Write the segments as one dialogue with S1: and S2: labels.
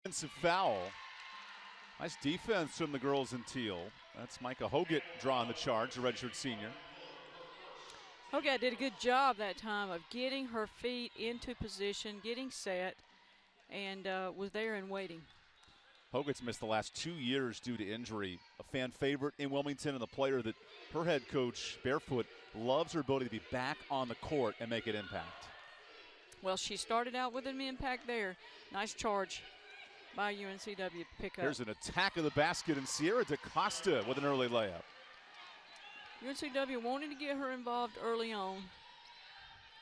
S1: Offensive foul. Nice defense from the girls in teal. That's Micah Hoggett drawing the charge, the redshirt senior.
S2: Hoggett did a good job that time of getting her feet into position, getting set, and was there and waiting.
S1: Hoggett's missed the last 2 years due to injury. A fan favorite in Wilmington and the player that her head coach, Barefoot, loves her ability to be back on the court and make an impact.
S2: Well, she started out with an impact there. Nice charge by UNCW pick up.
S1: Here's an attack of the basket, and Sierra DaCosta with an early layup.
S2: UNCW wanting to get her involved early on.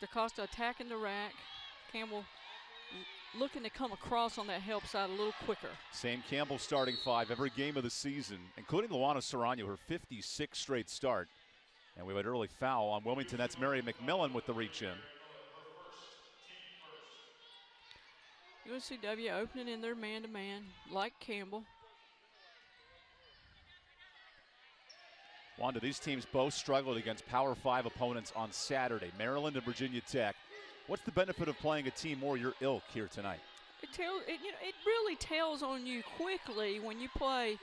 S2: DaCosta attacking the rack. Campbell looking to come across on that help side a little quicker.
S1: Same Campbell starting five every game of the season, including Luana Serrano, her 56th straight start. And we have an early foul on Wilmington. That's Mary McMillan with the reach in.
S2: UNCW opening in their man-to-man like Campbell.
S1: Wanda, these teams both struggled against Power 5 opponents on Saturday, Maryland and Virginia Tech. What's the benefit of playing a team more your ilk here tonight?
S2: It really tells on you quickly when you play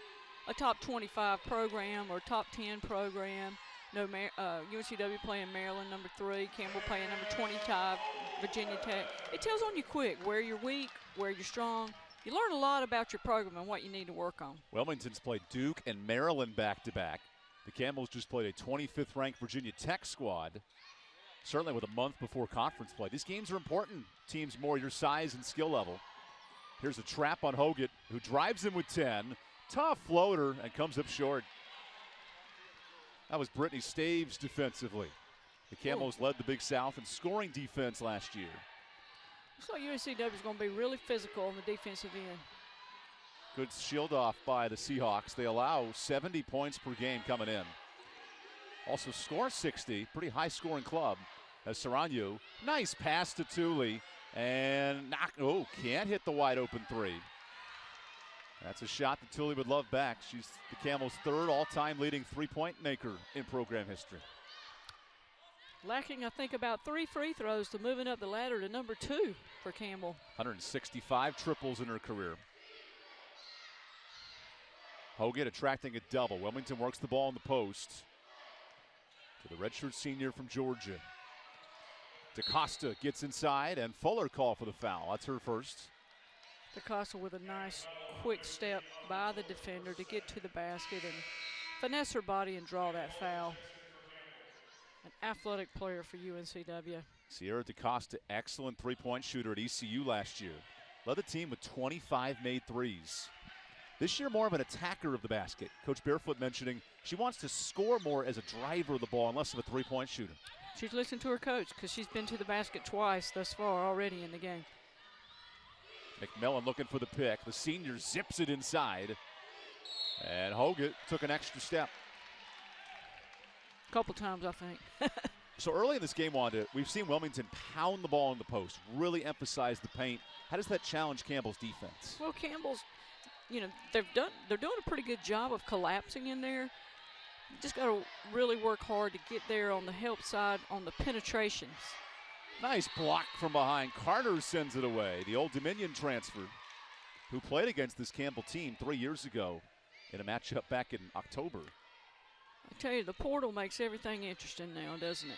S2: a top 25 program or top 10 program. UNCW playing Maryland number 3, Campbell playing number 25, Virginia Tech. It tells on you quick where you're weak, where you're strong. You learn a lot about your program and what you need to work on.
S1: Wilmington's played Duke and Maryland back-to-back. The Campbells just played a 25th-ranked Virginia Tech squad, certainly with a month before conference play. These games are important. Teams more your size and skill level. Here's a trap on Hoggett, who drives in with 10. Tough floater and comes up short. That was Brittany Staves defensively. The Campbells led the Big South in scoring defense last year.
S2: Looks like UNCW is going to be really physical on the defensive end.
S1: Good shield off by the Seahawks. They allow 70 points per game coming in. Also score 60, pretty high scoring club. As Serrano, nice pass to Thule, and can't hit the wide open three. That's a shot that Thule would love back. She's the Campbell's third all-time leading three-point maker in program history.
S2: Lacking, I think, about 3 free throws to moving up the ladder to number 2 for Campbell.
S1: 165 triples in her career. Hoggett attracting a double. Wilmington works the ball in the post to the redshirt senior from Georgia. DaCosta gets inside, and Fuller call for the foul. That's her first.
S2: DaCosta with a nice quick step by the defender to get to the basket and finesse her body and draw that foul. An athletic player for UNCW.
S1: Sierra DaCosta, excellent three-point shooter at ECU last year. Led the team with 25 made threes. This year, more of an attacker of the basket. Coach Barefoot mentioning she wants to score more as a driver of the ball and less of a three-point shooter.
S2: She's listened to her coach because she's been to the basket twice thus far already in the game.
S1: McMillan looking for the pick. The senior zips it inside. And Hoggett took an extra step.
S2: A couple times, I think.
S1: So early in this game, Wanda, we've seen Wilmington pound the ball in the post, really emphasize the paint. How does that challenge Campbell's defense?
S2: Well, Campbell's, they're doing a pretty good job of collapsing in there. You just got to really work hard to get there on the help side on the penetrations.
S1: Nice block from behind. Carter sends it away. The Old Dominion transfer who played against this Campbell team 3 years ago in a matchup back in October.
S2: I tell you, the portal makes everything interesting now, doesn't it?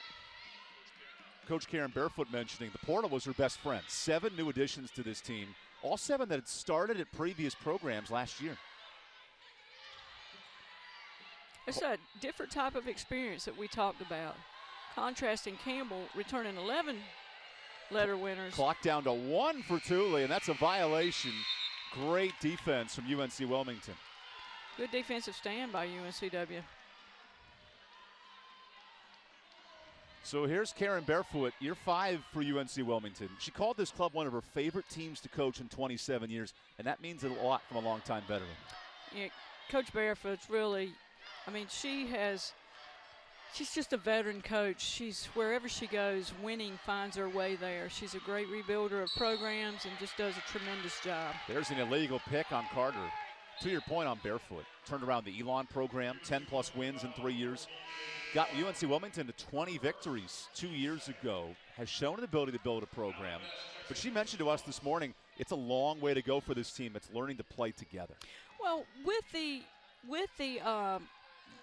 S1: Coach Karen Barefoot mentioning the portal was her best friend. 7 new additions to this team, all 7 that had started at previous programs last year.
S2: It's a different type of experience that we talked about. Contrasting Campbell returning 11 letter winners.
S1: Clock down to 1 for Thule, and that's a violation. Great defense from UNC Wilmington.
S2: Good defensive stand by UNCW.
S1: So here's Karen Barefoot, year 5 for UNC Wilmington. She called this club one of her favorite teams to coach in 27 years, and that means a lot from a longtime veteran.
S2: Yeah, Coach Barefoot's really, she's just a veteran coach. She's, wherever she goes, winning finds her way there. She's a great rebuilder of programs and just does a tremendous job.
S1: There's an illegal pick on Carter. To your point on Barefoot, turned around the Elon program, 10-plus wins in 3 years. got UNC Wilmington to 20 victories 2 years ago, has shown an ability to build a program. But she mentioned to us this morning, it's a long way to go for this team. It's learning to play together.
S2: Well, with the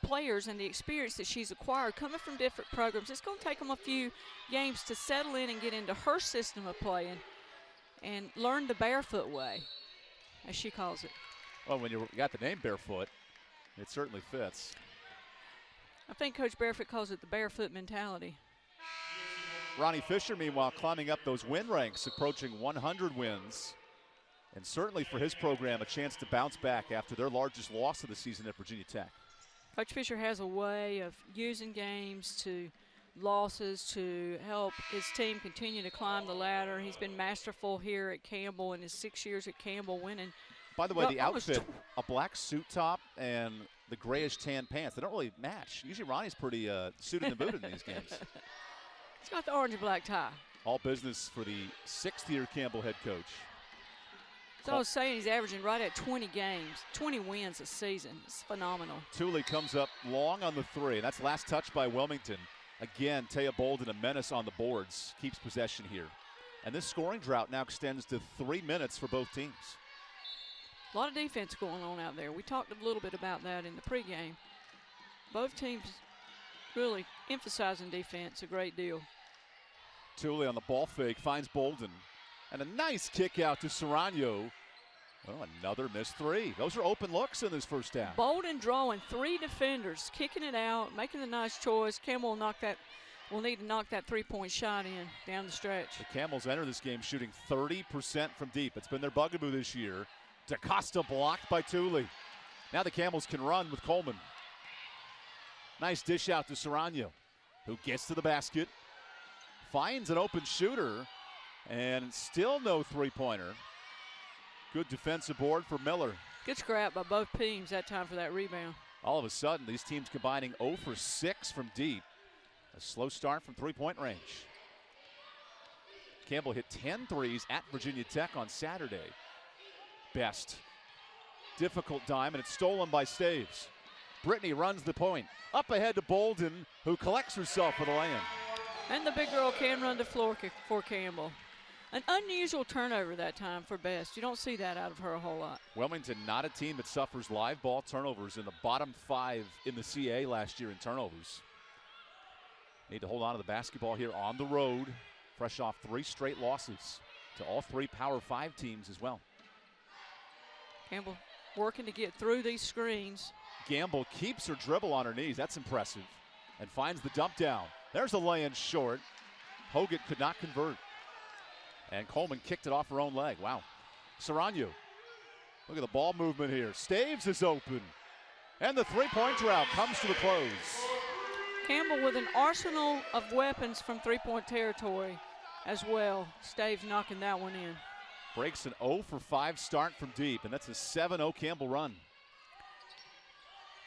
S2: players and the experience that she's acquired coming from different programs, it's going to take them a few games to settle in and get into her system of play and learn the barefoot way, as she calls it.
S1: Well, when you got the name Barefoot, it certainly fits.
S2: I think Coach Barefoot calls it the barefoot mentality.
S1: Ronnie Fisher, meanwhile, climbing up those win ranks, approaching 100 wins. And certainly for his program, a chance to bounce back after their largest loss of the season at Virginia Tech.
S2: Coach Fisher has a way of using games to losses to help his team continue to climb the ladder. He's been masterful here at Campbell in his 6 years at Campbell, winning.
S1: By the way, the outfit, a black suit top and the grayish tan pants, they don't really match. Usually Ronnie's pretty suited and booted in these games.
S2: He's got the orange and black tie.
S1: All business for the 6th-year Campbell head coach.
S2: So I was saying he's averaging right at 20 games, 20 wins a season. It's phenomenal.
S1: Tooley comes up long on the three, and that's last touch by Wilmington. Again, Taya Bolden, a menace on the boards, keeps possession here. And this scoring drought now extends to 3 minutes for both teams.
S2: A lot of defense going on out there. We talked a little bit about that in the pregame. Both teams really emphasizing defense a great deal.
S1: Tooley on the ball fake, finds Bolden. And a nice kick out to Serrano. Well, another missed three. Those are open looks in this first half.
S2: Bolden drawing 3 defenders, kicking it out, making a nice choice. Campbell will need to knock that three-point shot in down the stretch.
S1: The Camels enter this game shooting 30% from deep. It's been their bugaboo this year. DaCosta blocked by Tooley. Now the Camels can run with Coleman. Nice dish out to Serrano, who gets to the basket, finds an open shooter, and still no three-pointer. Good defensive board for Miller.
S2: Good scrap by both teams that time for that rebound.
S1: All of a sudden, these teams combining 0 for 6 from deep. A slow start from three-point range. Campbell hit 10 threes at Virginia Tech on Saturday. Best. Difficult dime, and it's stolen by Staves. Brittany runs the point. Up ahead to Bolden, who collects herself for the lay-in.
S2: And the big girl can run the floor for Campbell. An unusual turnover that time for Best. You don't see that out of her a whole lot.
S1: Wilmington, not a team that suffers live ball turnovers, in the bottom 5 in the CA last year in turnovers. Need to hold on to the basketball here on the road, fresh off 3 straight losses to all 3 Power 5 teams as well.
S2: Campbell working to get through these screens.
S1: Gamble keeps her dribble on her knees. That's impressive. And finds the dump down. There's a lay-in short. Hogan could not convert. And Coleman kicked it off her own leg. Wow. Serrano. Look at the ball movement here. Staves is open. And the three-point drought comes to a close.
S2: Campbell with an arsenal of weapons from three-point territory as well. Staves knocking that one in.
S1: Breaks an 0 for 5 start from deep, and that's a 7-0 Campbell run.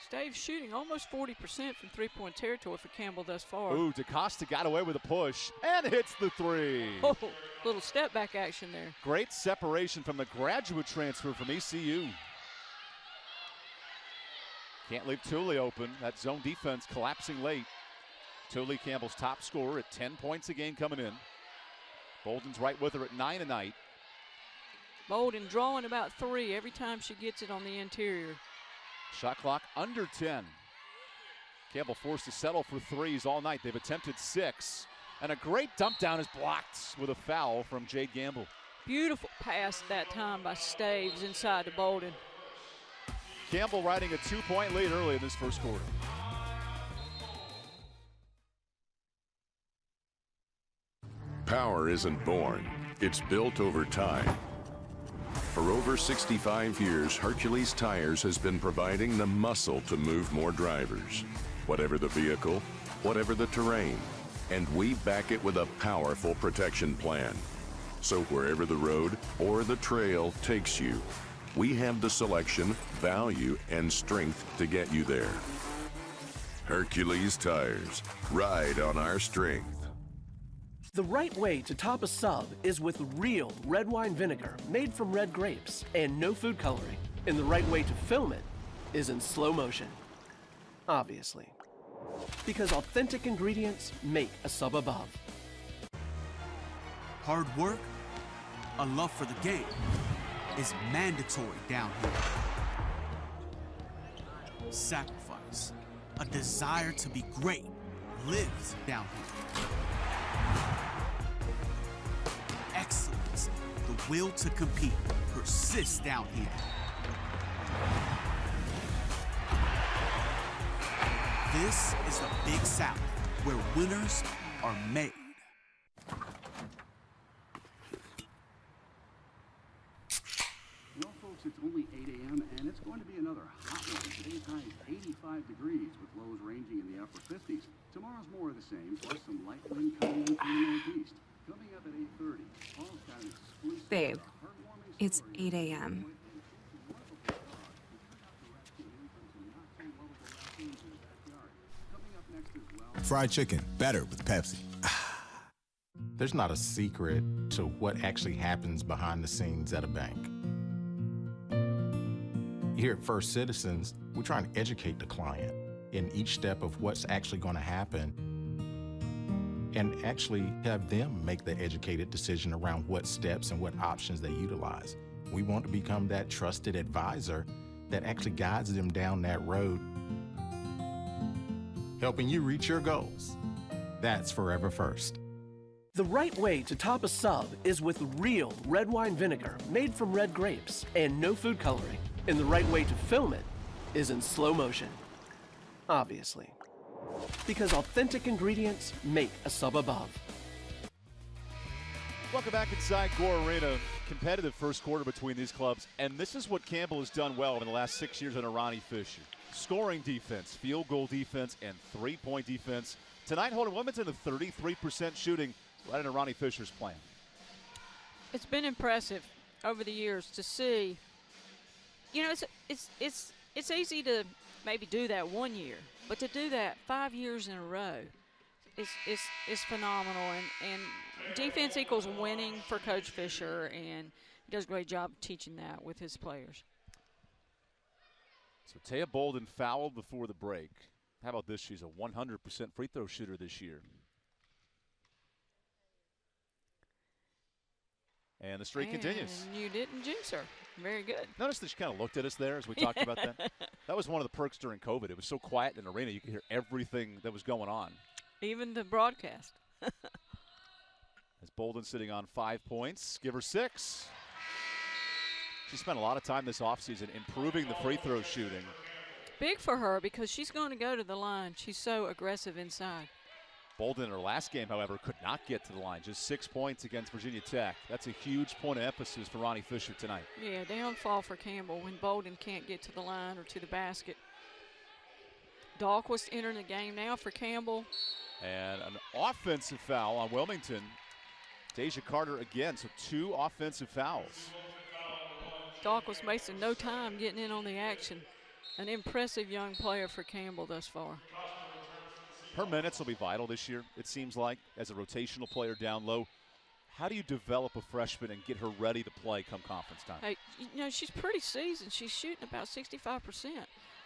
S2: Staves shooting almost 40% from three-point territory for Campbell thus far.
S1: Ooh, DaCosta got away with a push and hits the three.
S2: Oh, little step-back action there.
S1: Great separation from the graduate transfer from ECU. Can't leave Tooley open. That zone defense collapsing late. Tooley, Campbell's top scorer at 10 points a game coming in. Bolden's right with her at 9 a night.
S2: Bolden drawing about 3 every time she gets it on the interior.
S1: Shot clock under 10. Campbell forced to settle for threes all night. They've attempted 6. And a great dump down is blocked with a foul from Jade Gamble.
S2: Beautiful pass that time by Staves inside to Bolden.
S1: Campbell riding a 2-point lead early in this first quarter.
S3: Power isn't born, it's built over time. For over 65 years, Hercules Tires has been providing the muscle to move more drivers. Whatever the vehicle, whatever the terrain, and we back it with a powerful protection plan. So wherever the road or the trail takes you, we have the selection, value, and strength to get you there. Hercules Tires, ride on our strength.
S4: The right way to top a sub is with real red wine vinegar made from red grapes and no food coloring. And the right way to film it is in slow motion, obviously. Because authentic ingredients make a sub above.
S5: Hard work, a love for the game, is mandatory down here. Sacrifice, a desire to be great, lives down here. Excellence, the will to compete, persists down here. This is the Big South, where winners are made.
S6: Well, folks, it's only 8 a.m. and it's going to be another hot one. Today's high is 85 degrees with lows ranging in the upper 50s. Tomorrow's more of the same, plus some light wind coming in from the northeast. Coming up at 8:30, Paul's got an exclusive
S7: Babe,
S6: heartwarming
S7: it's
S6: story.
S7: 8 a.m.
S8: Fried chicken, better with Pepsi. There's not a secret to what actually happens behind the scenes at a bank. Here at First Citizens, we're trying to educate the client in each step of what's actually going to happen and actually have them make the educated decision around what steps and what options they utilize. We want to become that trusted advisor that actually guides them down that road, helping you reach your goals. That's Forever First.
S4: The right way to top a sub is with real red wine vinegar made from red grapes and no food coloring. And the right way to film it is in slow motion. Obviously. Because authentic ingredients make a sub above.
S1: Welcome back inside Gore Arena. Competitive first quarter between these clubs. And this is what Campbell has done well in the last 6 years under Ronnie Fisher. Scoring defense, field goal defense, and three-point defense. Tonight, holding Wilmington to 33% shooting right under Ronnie Fisher's plan.
S2: It's been impressive over the years to see. You know, it's easy to maybe do that 1 year, but to do that 5 years in a row is phenomenal. And defense equals winning for Coach Fisher, and he does a great job teaching that with his players.
S1: So Taya Bolden fouled before the break. How about this? She's a 100% free throw shooter this year. And the streak continues.
S2: You didn't jinx her. Very good.
S1: Notice that she kind of looked at us there as we talked about that. That was one of the perks during COVID. It was so quiet in the arena, you could hear everything that was going on.
S2: Even the broadcast.
S1: As Bolden sitting on 5 points, give her 6. She spent a lot of time this offseason improving the free throw shooting.
S2: Big for her because she's going to go to the line. She's so aggressive inside.
S1: Bolden in her last game, however, could not get to the line. Just 6 points against Virginia Tech. That's a huge point of emphasis for Ronnie Fisher tonight.
S2: Yeah, downfall for Campbell when Bolden can't get to the line or to the basket. Dahlquist entering the game now for Campbell.
S1: And an offensive foul on Wilmington. Deja Carter again, so 2 offensive fouls.
S2: Dahlquist wasting no time getting in on the action. An impressive young player for Campbell thus far.
S1: Her minutes will be vital this year, it seems like, as a rotational player down low. How do you develop a freshman and get her ready to play come conference time?
S2: Hey, you know, she's pretty seasoned. She's shooting about 65%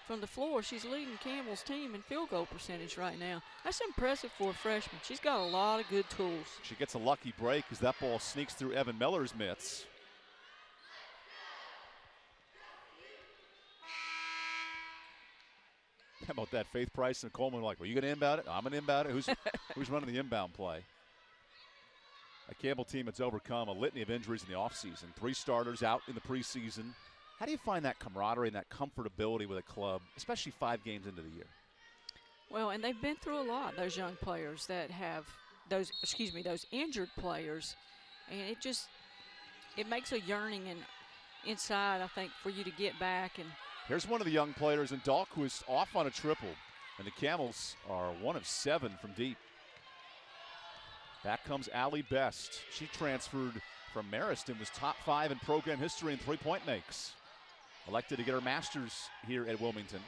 S2: from the floor. She's leading Campbell's team in field goal percentage right now. That's impressive for a freshman. She's got a lot of good tools.
S1: She gets a lucky break as that ball sneaks through Evan Miller's mitts. How about that? Faith Price and Coleman were like, well, you going to inbound it? I'm going to inbound it. Who's running the inbound play? A Campbell team that's overcome a litany of injuries in the offseason. 3 starters out in the preseason. How do you find that camaraderie and that comfortability with a club, especially 5 games into the year?
S2: Well, and they've been through a lot, those young players that have those injured players. And it makes a yearning inside, I think, for you to get back. And
S1: here's one of the young players, and Dahlquist off on a triple. And the Camels are 1 of 7 from deep. Back comes Allie Best. She transferred from Marist and was top 5 in program history in three-point makes. Elected to get her master's here at Wilmington.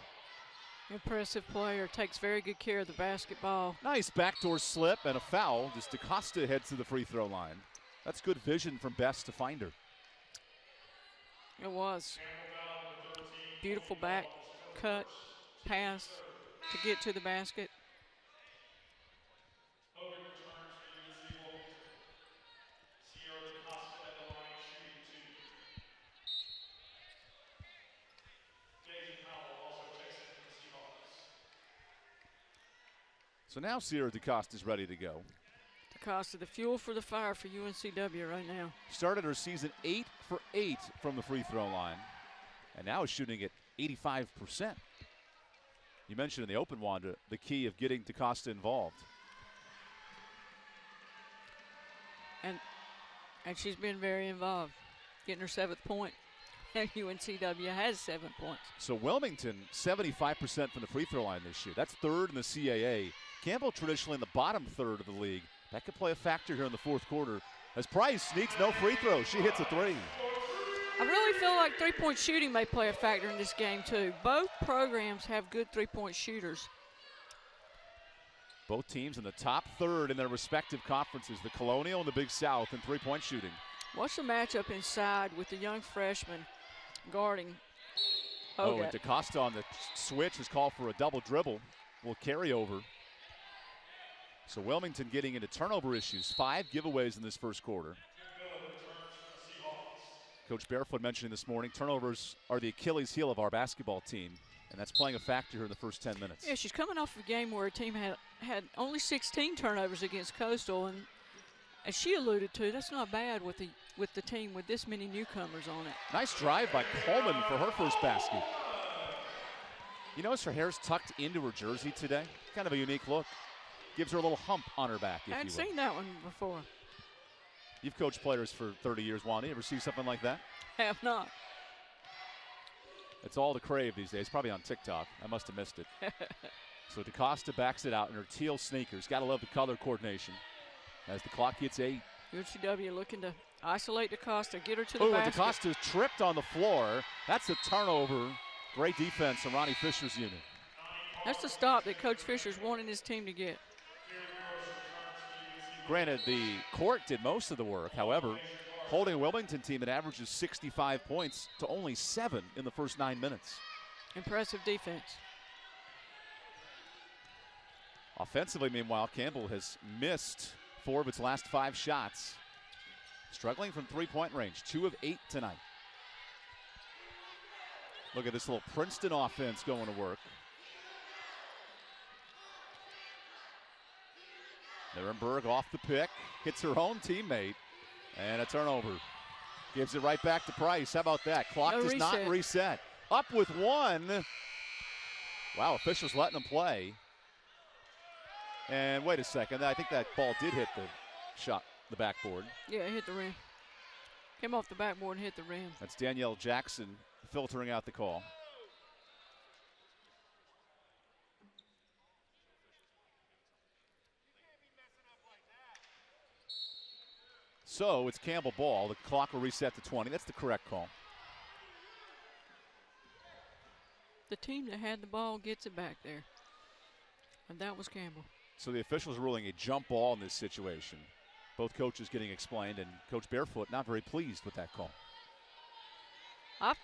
S2: Impressive player, takes very good care of the basketball.
S1: Nice backdoor slip and a foul. Just DaCosta heads to the free throw line. That's good vision from Best to find her.
S2: It was. Beautiful back cut, pass to get to the basket.
S1: So now Sierra DeCosta's ready to go.
S2: DeCosta, the fuel for the fire for UNCW right now.
S1: Started her season 8 for 8 from the free throw line, and now is shooting at 85%. You mentioned in the open, Wanda, the key of getting DeCosta involved.
S2: And she's been very involved, getting her 7th point. And UNCW has 7 points.
S1: So Wilmington, 75% from the free throw line this year. That's 3rd in the CAA. Campbell traditionally in the bottom 3rd of the league. That could play a factor here in the 4th quarter as Price needs no free throws. She hits a 3.
S2: I really feel like three-point shooting may play a factor in this game, too. Both programs have good three-point shooters.
S1: Both teams in the top 3rd in their respective conferences, the Colonial and the Big South, in three-point shooting.
S2: What's the matchup inside with the young freshman guarding Hogat?
S1: Oh, and DeCosta on the switch is called for a double dribble. Will carry over. So Wilmington getting into turnover issues. 5 giveaways in this first quarter. Coach Barefoot mentioning this morning, turnovers are the Achilles heel of our basketball team, and that's playing a factor here in the first 10 minutes.
S2: Yeah, she's coming off a game where her team had only 16 turnovers against Coastal, and as she alluded to, that's not bad with the team with this many newcomers on it.
S1: Nice drive by Coleman for her first basket. You notice her hair's tucked into her jersey today? Kind of a unique look. Gives her a little hump on her back, if you will.
S2: I hadn't seen that one before.
S1: You've coached players for 30 years, Wanda. You ever see something like that?
S2: Have not.
S1: It's all the crave these days, probably on TikTok. I must have missed it. So DeCosta backs it out in her teal sneakers. Got to love the color coordination as the clock hits 8.
S2: UNCW looking to isolate DeCosta, get her to the
S1: Oh, and
S2: basket.
S1: DeCosta's tripped on the floor. That's a turnover. Great defense from Ronnie Fisher's unit.
S2: That's the stop that Coach Fisher's wanting his team to get.
S1: Granted, the court did most of the work. However, holding a Wilmington team that averages 65 points to only 7 in the first 9 minutes.
S2: Impressive defense.
S1: Offensively, meanwhile, Campbell has missed 4 of its last 5 shots. Struggling from three-point range, 2 of 8 tonight. Look at this little Princeton offense going to work. Nirenberg off the pick, hits her own teammate, and a turnover. Gives it right back to Price. How about that? Clock
S2: No
S1: does not reset. Up with 1. Wow, officials letting them play. And wait a second, I think that ball did hit the backboard.
S2: Yeah, it hit the rim. Came off the backboard and hit the rim.
S1: That's Danielle Jackson filtering out the call. So it's Campbell ball. The clock will reset to 20. That's the correct call.
S2: The team that had the ball gets it back there. And that was Campbell.
S1: So the officials ruling a jump ball in this situation. Both coaches getting explained, and Coach Barefoot not very pleased with that call.
S2: I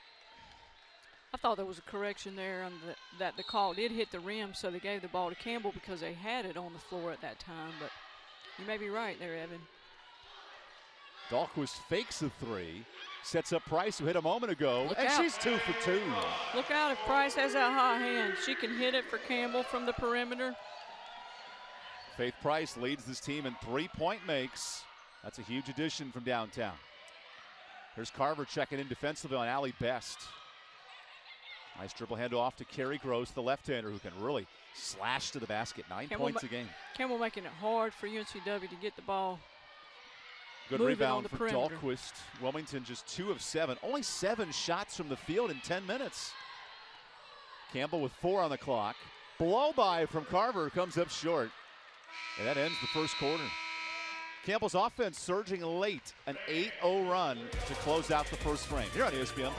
S2: thought there was a correction there on that the call did hit the rim, so they gave the ball to Campbell because they had it on the floor at that time. But you may be right there, Evan.
S1: Dahlquist fakes a 3, sets up Price, who hit a moment ago,
S2: Look
S1: and
S2: out.
S1: she's 2 for 2.
S2: Look out if Price has that hot hand. She can hit it for Campbell from the perimeter.
S1: Faith Price leads this team in three-point makes. That's a huge addition from downtown. Here's Carver checking in defensively on Allie Best. Nice dribble handoff to Carrie Gross, the left-hander, who can really slash to the basket. 9 points a game.
S2: Campbell making it hard for UNCW to get the ball.
S1: Good
S2: moving
S1: rebound
S2: on the
S1: for
S2: perimeter.
S1: Dahlquist. Wilmington just 2 of 7. Only 7 shots from the field in 10 minutes. Campbell with 4 on the clock. Blow by from Carver comes up short. And that ends the first quarter. Campbell's offense surging late. An 8-0 run to close out the first frame. Here on ESPN+.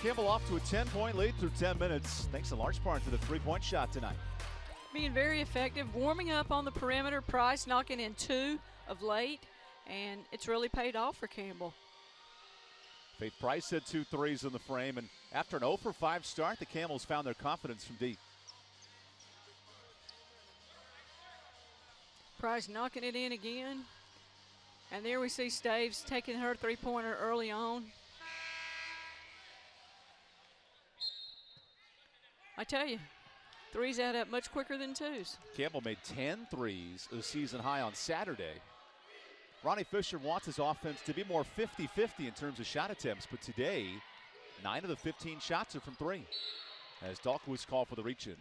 S1: Campbell off to a 10-point lead through 10 minutes, thanks in large part to the three-point shot tonight.
S2: Being very effective, warming up on the perimeter. Price knocking in 2 of late, and it's really paid off for Campbell.
S1: Faith Price had 2 threes in the frame, and after an 0 for 5 start, the Camels found their confidence from deep.
S2: Price knocking it in again. And there we see Staves taking her three-pointer early on. I tell you, threes add up much quicker than twos.
S1: Campbell made 10 threes, a season high on Saturday. Ronnie Fisher wants his offense to be more 50-50 in terms of shot attempts, but today, 9 of the 15 shots are from 3. As Dahlquist called for the reach-in.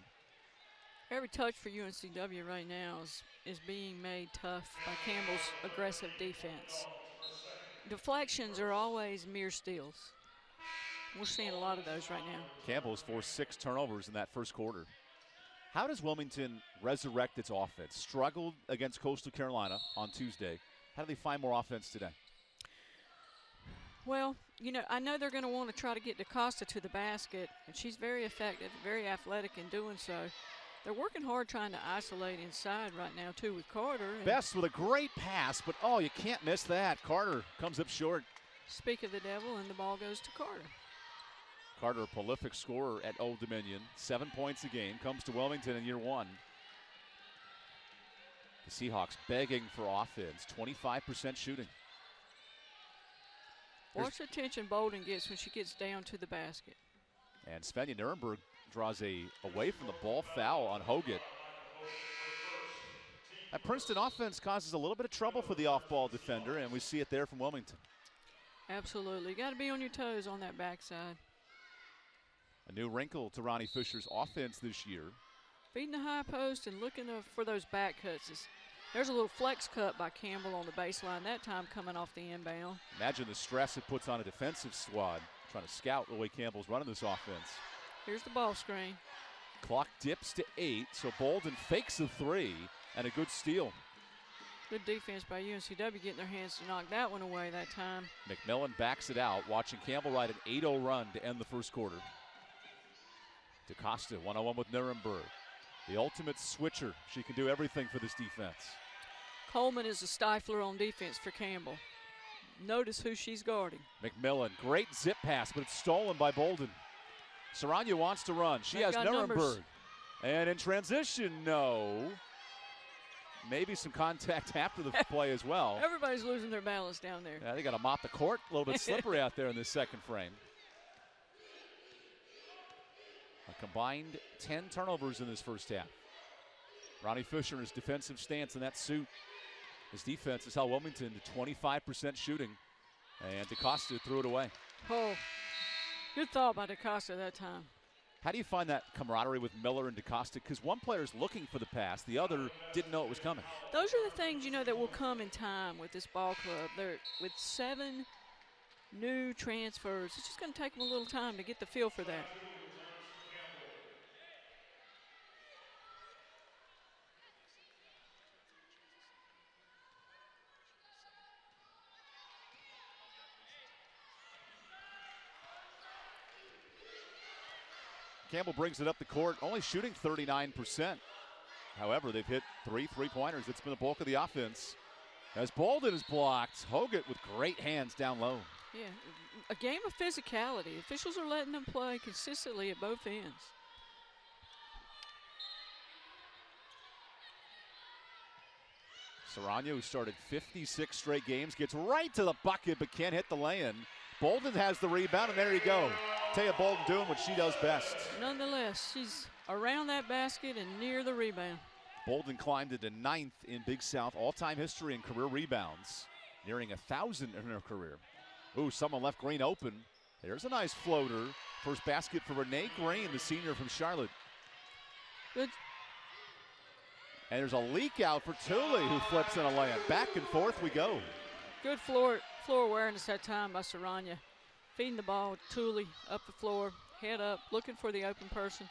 S2: Every touch for UNCW right now is being made tough by Campbell's aggressive defense. Deflections are always mere steals. We're seeing a lot of those right now.
S1: Campbell's forced 6 turnovers in that first quarter. How does Wilmington resurrect its offense? Struggled against Coastal Carolina on Tuesday. How do they find more offense today?
S2: Well, you know, I know they're going to want to try to get DaCosta to the basket, and she's very effective, very athletic in doing so. They're working hard trying to isolate inside right now, too, with Carter.
S1: Best with a great pass, but, oh, you can't miss that. Carter comes up short.
S2: Speak of the devil, and the ball goes to Carter.
S1: Carter, a prolific scorer at Old Dominion, 7 points a game, comes to Wilmington in year 1. The Seahawks begging for offense, 25% shooting.
S2: Watch the attention Bolden gets when she gets down to the basket.
S1: And Svenja Nuremberg draws a away from the ball foul on Hogan. That Princeton offense causes a little bit of trouble for the off-ball defender, and we see it there from Wilmington.
S2: Absolutely. You got to be on your toes on that backside.
S1: A new wrinkle to Ronnie Fisher's offense this year.
S2: Feeding the high post and looking for those back cuts. There's a little flex cut by Campbell on the baseline, that time coming off the inbound.
S1: Imagine the stress it puts on a defensive squad trying to scout the way Campbell's running this offense.
S2: Here's the ball screen.
S1: Clock dips to 8, so Bolden fakes a 3 and a good steal.
S2: Good defense by UNCW getting their hands to knock that one away that time.
S1: McMillan backs it out, watching Campbell ride an 8-0 run to end the first quarter. DaCosta, 1-on-1 with Nuremberg. The ultimate switcher. She can do everything for this defense.
S2: Coleman is a stifler on defense for Campbell. Notice who she's guarding.
S1: McMillan, great zip pass, but it's stolen by Bolden. Saranya wants to run. She has Nuremberg.
S2: Numbers.
S1: And in transition, no. Maybe some contact after the play as well.
S2: Everybody's losing their balance down there.
S1: Yeah, they got to mop the court. A little bit slippery out there in this second frame. A combined 10 turnovers in this first half. Ronnie Fisher in his defensive stance in that suit. His defense has held Wilmington to 25% shooting. And DaCosta threw it away.
S2: Oh, good thought by DaCosta that time.
S1: How do you find that camaraderie with Miller and DaCosta? Because one player's looking for the pass, the other didn't know it was coming.
S2: Those are the things, you know, that will come in time with this ball club. They're with 7 new transfers. It's just going to take them a little time to get the feel for that.
S1: Campbell brings it up the court, only shooting 39%. However, they've hit 3 3-pointers. It's been the bulk of the offense. As Bolden is blocked, Hogan with great hands down low.
S2: Yeah, a game of physicality. Officials are letting them play consistently at both ends.
S1: Saranya, who started 56 straight games, gets right to the bucket but can't hit the lay-in. Bolden has the rebound, and there you go. Taya Bolden doing what she does best.
S2: Nonetheless, she's around that basket and near the rebound.
S1: Bolden climbed into 9th in Big South all-time history in career rebounds, nearing 1,000 in her career. Ooh, someone left Green open. There's a nice floater. First basket for Renee Green, the senior from Charlotte.
S2: Good.
S1: And there's a leak out for Tooley, who flips in a layup. Back and forth we go.
S2: Good floor awareness that time by Saranya. Feeding the ball, Tooley up the floor, head up, looking for the open person.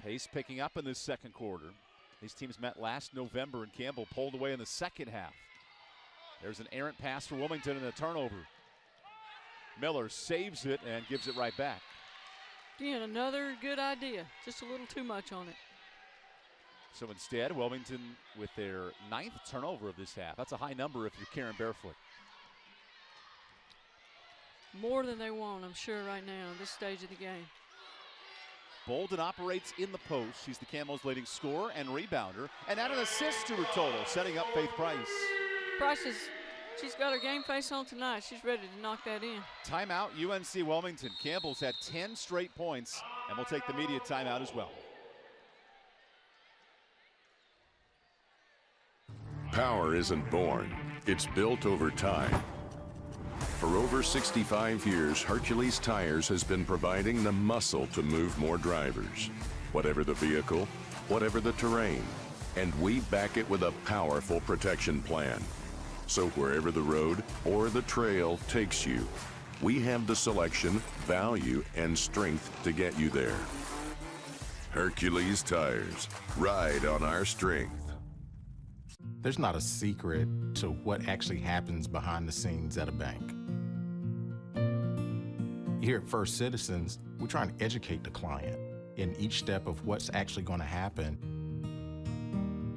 S1: Pace picking up in this second quarter. These teams met last November, and Campbell pulled away in the second half. There's an errant pass for Wilmington and a turnover. Miller saves it and gives it right back.
S2: Again, another good idea. Just a little too much on it.
S1: So instead, Wilmington with their 9th turnover of this half. That's a high number if you're Karen Barefoot.
S2: More than they want, I'm sure, right now at this stage of the game.
S1: Bolden operates in the post. She's the Camels' leading scorer and rebounder, and add an assist to her total, setting up Faith Price.
S2: She's got her game face on tonight. She's ready to knock that in.
S1: Timeout, UNC Wilmington. Campbell's had 10 straight points, and we'll take the media timeout as well.
S3: Power isn't born, it's built over time. For over 65 years, Hercules Tires has been providing the muscle to move more drivers. Whatever the vehicle, whatever the terrain, and we back it with a powerful protection plan. So wherever the road or the trail takes you, we have the selection, value, and strength to get you there. Hercules Tires, ride on our strength.
S8: There's not a secret to what actually happens behind the scenes at a bank. Here at First Citizens, we're trying to educate the client in each step of what's actually going to happen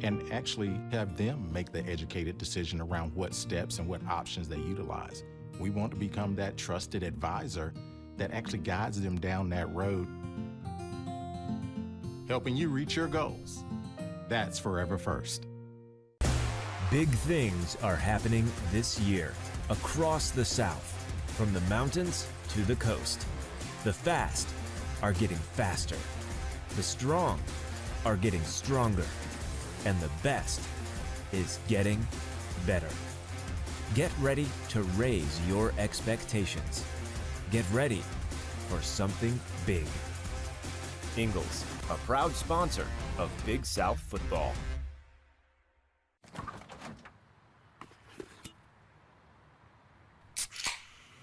S8: and actually have them make the educated decision around what steps and what options they utilize. We want to become that trusted advisor that actually guides them down that road, helping you reach your goals. That's Forever First.
S7: Big things are happening this year across the South, from the mountains to the coast. The fast are getting faster. The strong are getting stronger. And the best is getting better. Get ready to raise your expectations. Get ready for something big. Ingles, a proud sponsor of Big South football.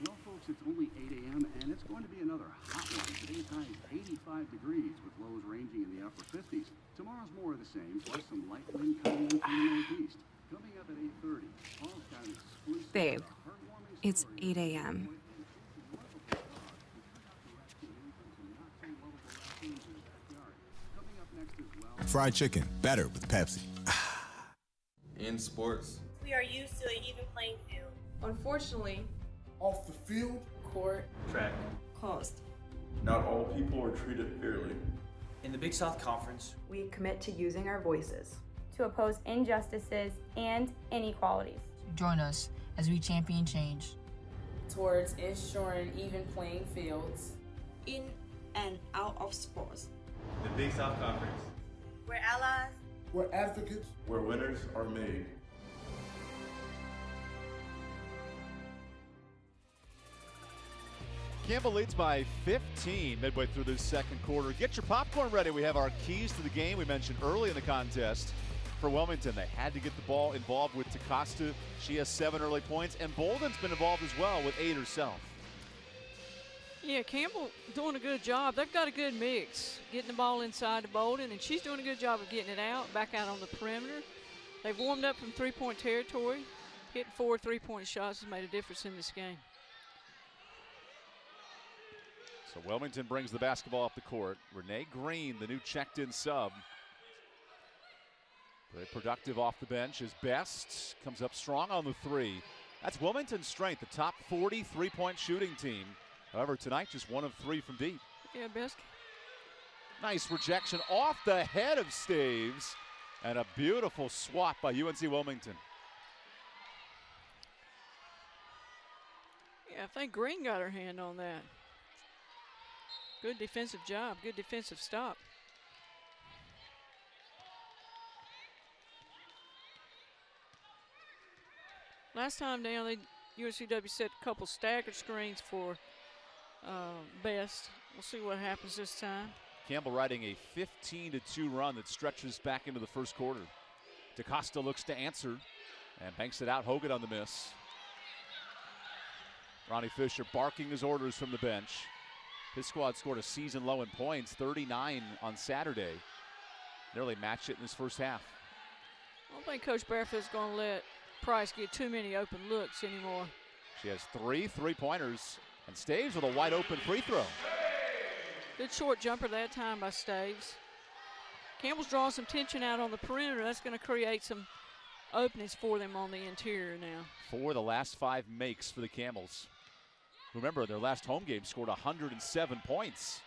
S6: Well, folks, it's only 8 a.m. and it's going to be another hot one. Today's high is 85 degrees with lows ranging in the upper 50s. Tomorrow's more of the same, plus some light wind coming in from the northeast. Coming up at 8:30, Paul's got an exclusive.
S9: Babe, it's 8 a.m.
S10: Fried chicken, better with Pepsi.
S11: In sports,
S12: we are used to an even playing field.
S13: Unfortunately,
S10: off the field,
S13: court,
S11: track,
S13: closed.
S11: not all people are treated fairly.
S14: In the Big South Conference,
S13: we commit to using our voices
S12: to oppose injustices and inequalities.
S15: Join us as we champion change
S13: towards ensuring even playing fields
S9: in and out of sports.
S11: The Big South Conference.
S12: We're allies.
S10: We're advocates.
S11: Where winners are made.
S1: Campbell leads by 15 midway through this second quarter. Get your popcorn ready. We have our keys to the game we mentioned early in the contest for Wilmington. They had to get the ball involved with DaCosta. She has 7 early points, and Bolden's been involved as well with 8 herself.
S2: Yeah, Campbell doing a good job. They've got a good mix, getting the ball inside to Bolden, and she's doing a good job of getting it out, back out on the perimeter. They've warmed up from three-point territory. Hitting 4 3-point shots has made a difference in this game.
S1: So Wilmington brings the basketball up the court. Renee Green, the new checked-in sub. Very productive off the bench. Is Best comes up strong on the 3. That's Wilmington's strength, the top 40 3-point shooting team. However, tonight just 1 of 3 from deep.
S2: Yeah, Best.
S1: Nice rejection off the head of Staves. And a beautiful swat by UNC Wilmington.
S2: Yeah, I think Green got her hand on that. Good defensive job, good defensive stop. Last time down, UNCW set a couple staggered screens for Best. We'll see what happens this time.
S1: Campbell riding a 15-2 run that stretches back into the first quarter. DaCosta looks to answer and banks it out. Hogan on the miss. Ronnie Fisher barking his orders from the bench. His squad scored a season low in points, 39 on Saturday. Nearly matched it in his first half.
S2: I don't think Coach Barefoot's going to let Price get too many open looks anymore.
S1: She has 3 3-pointers and Staves with a wide open free throw.
S2: Good short jumper that time by Staves. Campbell's drawing some tension out on the perimeter. That's going to create some openings for them on the interior now.
S1: 4 of the last 5 makes for the Camels. Remember, their last home game scored 107 points.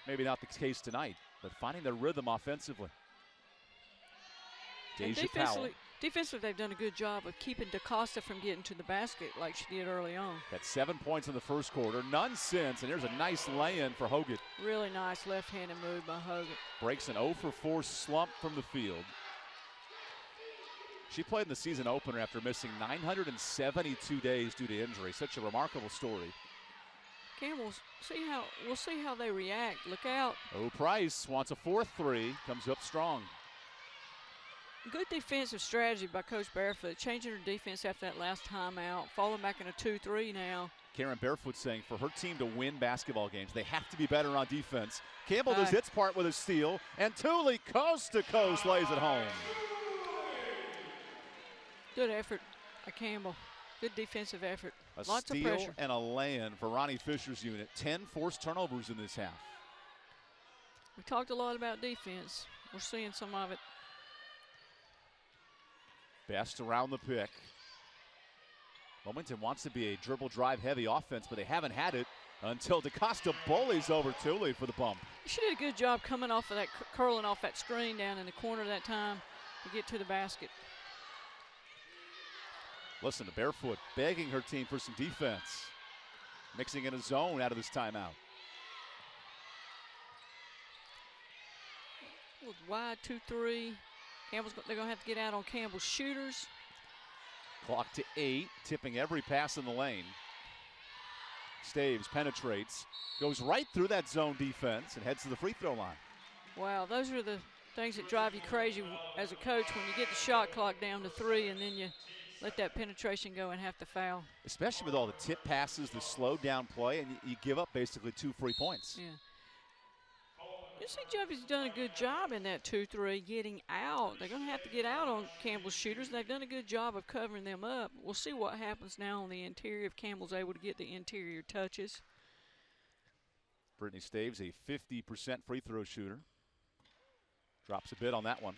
S1: Maybe not the case tonight, but finding their rhythm offensively. Deja Powell.
S2: Defensively, they've done a good job of keeping DaCosta from getting to the basket like she did early on.
S1: Had 7 points in the first quarter, none since, and here's a nice lay-in for Hogan.
S2: Really nice left-handed move by Hogan.
S1: Breaks an 0 for 4 slump from the field. She played in the season opener after missing 972 days due to injury. Such a remarkable story.
S2: Campbell, we'll see how they react. Look out.
S1: Oh, Price wants a 4th 3, comes up strong.
S2: Good defensive strategy by Coach Barefoot, changing her defense after that last timeout, falling back in a 2-3 now.
S1: Karen Barefoot saying for her team to win basketball games, they have to be better on defense. Campbell does its part with a steal, and Thule coast to coast lays it home.
S2: Good effort by Campbell. Good defensive effort.
S1: Lots of pressure. And a lay-in for Ronnie Fisher's unit. 10 forced turnovers in this half.
S2: We talked a lot about defense. We're seeing some of it.
S1: Best around the pick. Wilmington wants to be a dribble drive heavy offense, but they haven't had it until DaCosta bullies over Thule for the bump.
S2: She did a good job coming off of that, curling off that screen down in the corner that time to get to the basket.
S1: Listen to Barefoot begging her team for some defense. Mixing in a zone out of this timeout.
S2: Wide 2-3. They're going to have to get out on Campbell's shooters.
S1: Clock to 8, tipping every pass in the lane. Staves penetrates, goes right through that zone defense and heads to the free throw line.
S2: Wow, those are the things that drive you crazy as a coach when you get the shot clock down to 3 and then you let that penetration go and have to foul.
S1: Especially with all the tip passes, the slowed down play, and you give up basically 2 free points.
S2: Yeah. UNC's done a good job in that 2-3 getting out. They're going to have to get out on Campbell's shooters, and they've done a good job of covering them up. We'll see what happens now on the interior if Campbell's able to get the interior touches.
S1: Brittany Staves, a 50% free throw shooter. Drops a bit on that one.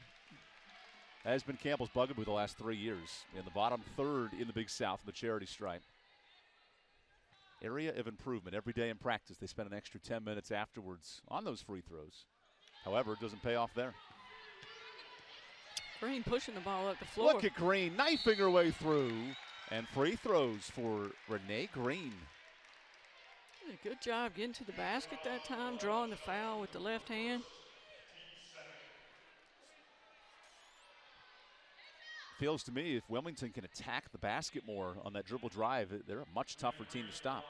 S1: That has been Campbell's bugaboo the last 3 years. In the bottom third in the Big South, the charity stripe. Area of improvement every day in practice. They spend an extra 10 minutes afterwards on those free throws. However, it doesn't pay off there.
S2: Green pushing the ball up the floor.
S1: Look at Green knifing her way through. And free throws for Renee Green.
S2: Good job getting to the basket that time, drawing the foul with the left hand.
S1: Feels to me if Wilmington can attack the basket more on that dribble drive, they're a much tougher team to stop.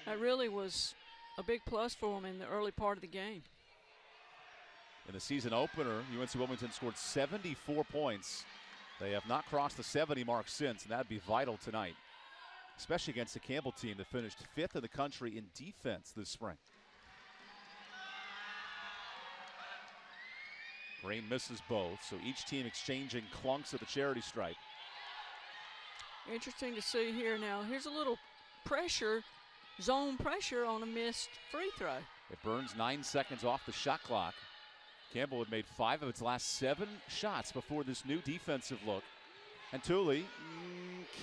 S2: That really was a big plus for them in the early part of the game.
S1: In the season opener, UNC Wilmington scored 74 points. They have not crossed the 70 mark since, and that would be vital tonight, especially against the Campbell team that finished 5th in the country in defense this spring. Green misses both, so each team exchanging clunks at the charity stripe.
S2: Interesting to see here now. Here's a little pressure, zone pressure on a missed free throw.
S1: It burns 9 seconds off the shot clock. Campbell had made 5 of its last 7 shots before this new defensive look. And Thule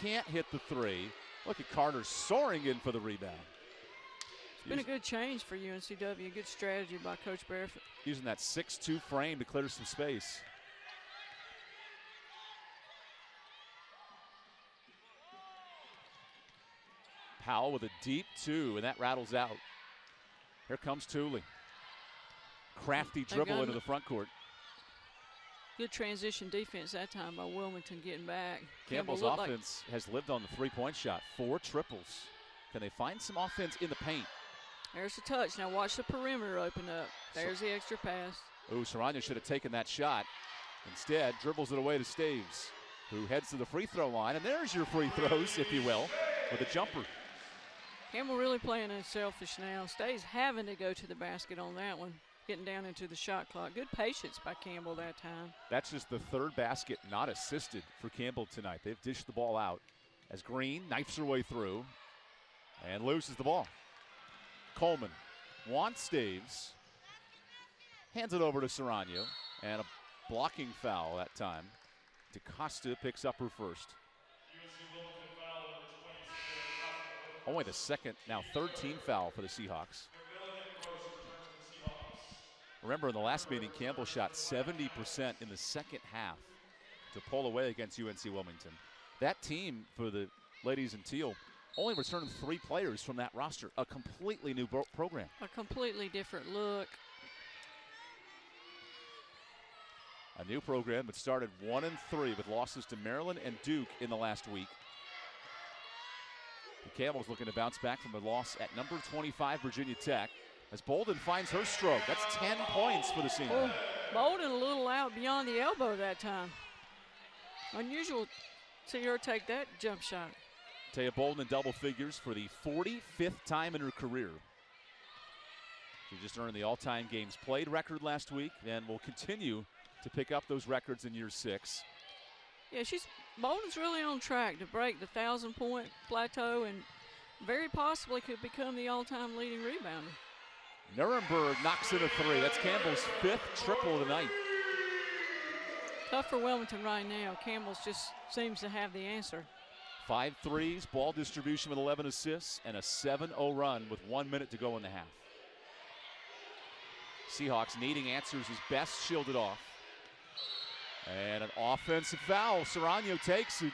S1: can't hit the 3. Look at Carter soaring in for the rebound.
S2: It's been a good change for UNCW, a good strategy by Coach Barefoot.
S1: Using that 6'2" frame to clear some space. Powell with a deep 2, and that rattles out. Here comes Thule. Crafty dribble into the front court.
S2: Good transition defense that time by Wilmington getting back.
S1: Campbell's offense has lived on the three-point shot. 4 triples. Can they find some offense in the paint?
S2: There's the touch. Now watch the perimeter open up. There's the extra pass.
S1: Ooh, Saranya should have taken that shot. Instead, dribbles it away to Staves, who heads to the free throw line. And there's your free throws, if you will, with a jumper.
S2: Campbell really playing unselfish now. Staves having to go to the basket on that one. getting down into the shot clock. Good patience by Campbell that time.
S1: That's just the third basket not assisted for Campbell tonight. They've dished the ball out as Green knifes her way through and loses the ball. Coleman wants Staves, hands it over to Serrano, and a blocking foul that time. DaCosta picks up her first. Only the second, now third team foul for the Seahawks. Remember, in the last meeting, Campbell shot 70% in the second half to pull away against UNC Wilmington. That team, for the ladies in teal, only returned 3 players from that roster. A completely new program.
S2: A completely different look.
S1: A new program that started 1-3 with losses to Maryland and Duke in the last week. The Campbell's looking to bounce back from a loss at number 25, Virginia Tech, as Bolden finds her stroke. That's 10 points for the senior.
S2: Oh, Bolden a little out beyond the elbow that time. Unusual to see her take that jump shot.
S1: Taya Bolden in double figures for the 45th time in her career. She just earned the all-time games played record last week and will continue to pick up those records in year 6.
S2: Yeah, Bolden's really on track to break the 1,000-point plateau and very possibly could become the all-time leading rebounder.
S1: Nuremberg knocks in a 3. That's Campbell's 5th triple tonight.
S2: Tough for Wilmington right now. Campbell's just seems to have the answer.
S1: 5 threes, ball distribution with 11 assists, and a 7-0 run with 1 minute to go in the half. Seahawks needing answers as Best shielded off. And an offensive foul. Serrano takes it.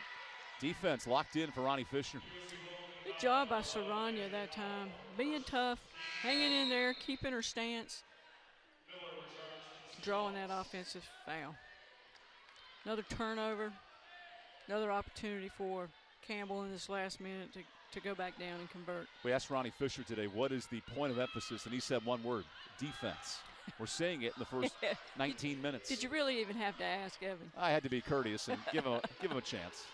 S1: Defense locked in for Ronnie Fisher.
S2: Good job by Serrano that time. Being tough, hanging in there, keeping her stance, drawing that offensive foul. Another turnover, another opportunity for Campbell in this last minute to go back down and convert.
S1: We asked Ronnie Fisher today, what is the point of emphasis? And he said one word, defense. We're seeing it in the first 19 minutes.
S2: Did you really even have to ask, Evan?
S1: I had to be courteous and give him a chance.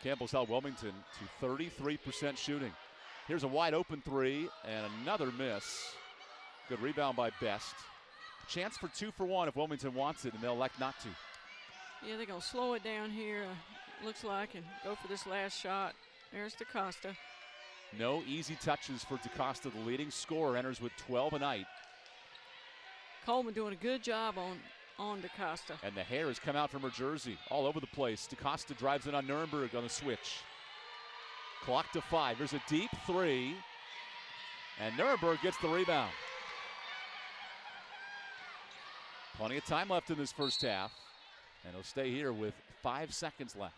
S1: Campbell's held Wilmington to 33% shooting. Here's a wide open 3 and another miss. Good rebound by Best. Chance for 2 for 1 if Wilmington wants it, and they'll elect not to.
S2: Yeah, they're going to slow it down here, looks like, and go for this last shot. There's DaCosta.
S1: No easy touches for DaCosta. The leading scorer enters with 12 a night.
S2: Coleman doing a good job on DaCosta.
S1: And the hair has come out from her jersey all over the place. DaCosta drives in on Nuremberg on the switch. Clock to 5. There's a deep 3. And Nuremberg gets the rebound. Plenty of time left in this first half. And he'll stay here with 5 seconds left.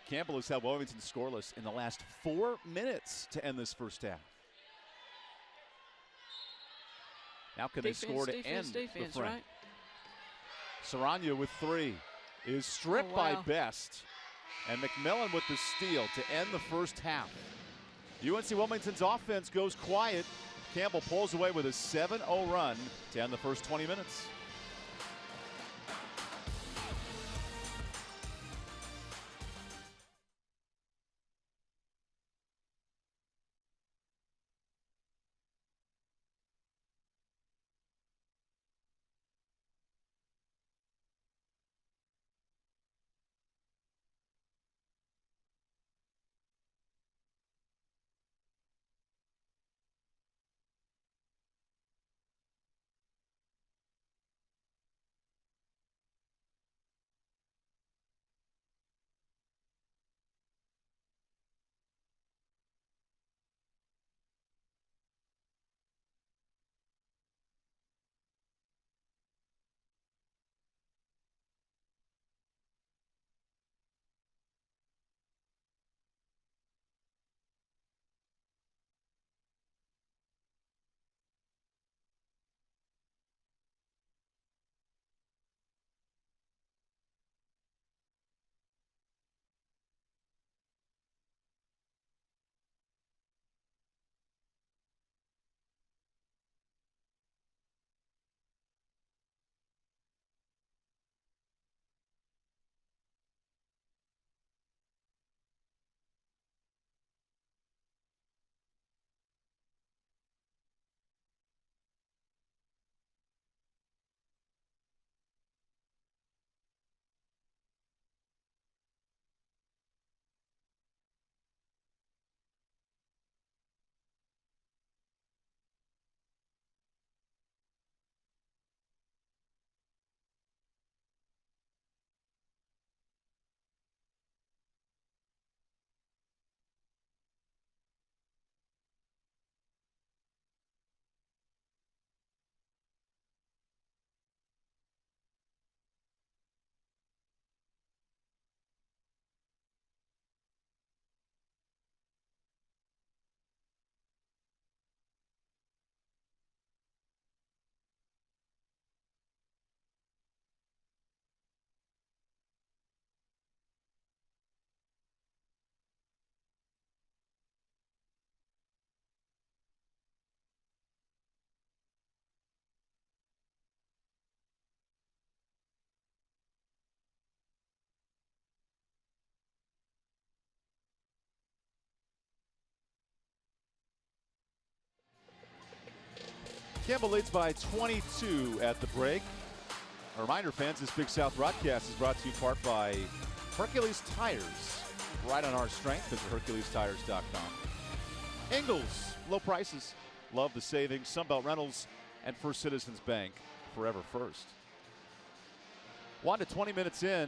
S1: Campbell has held Wilmington scoreless in the last 4 minutes to end this first half. Now can they score to end the front?
S2: Right?
S1: Serrano with 3 is stripped by Best. And McMillan with the steal to end the first half. UNC Wilmington's offense goes quiet. Campbell pulls away with a 7-0 run to end the first 20 minutes. Campbell leads by 22 at the break. A reminder, fans, this Big South broadcast is brought to you in part by Hercules Tires. Right on our strength at HerculesTires.com. Ingles, low prices. Love the savings. Sunbelt Rentals and First Citizens Bank, forever first. 1 to 20 minutes in,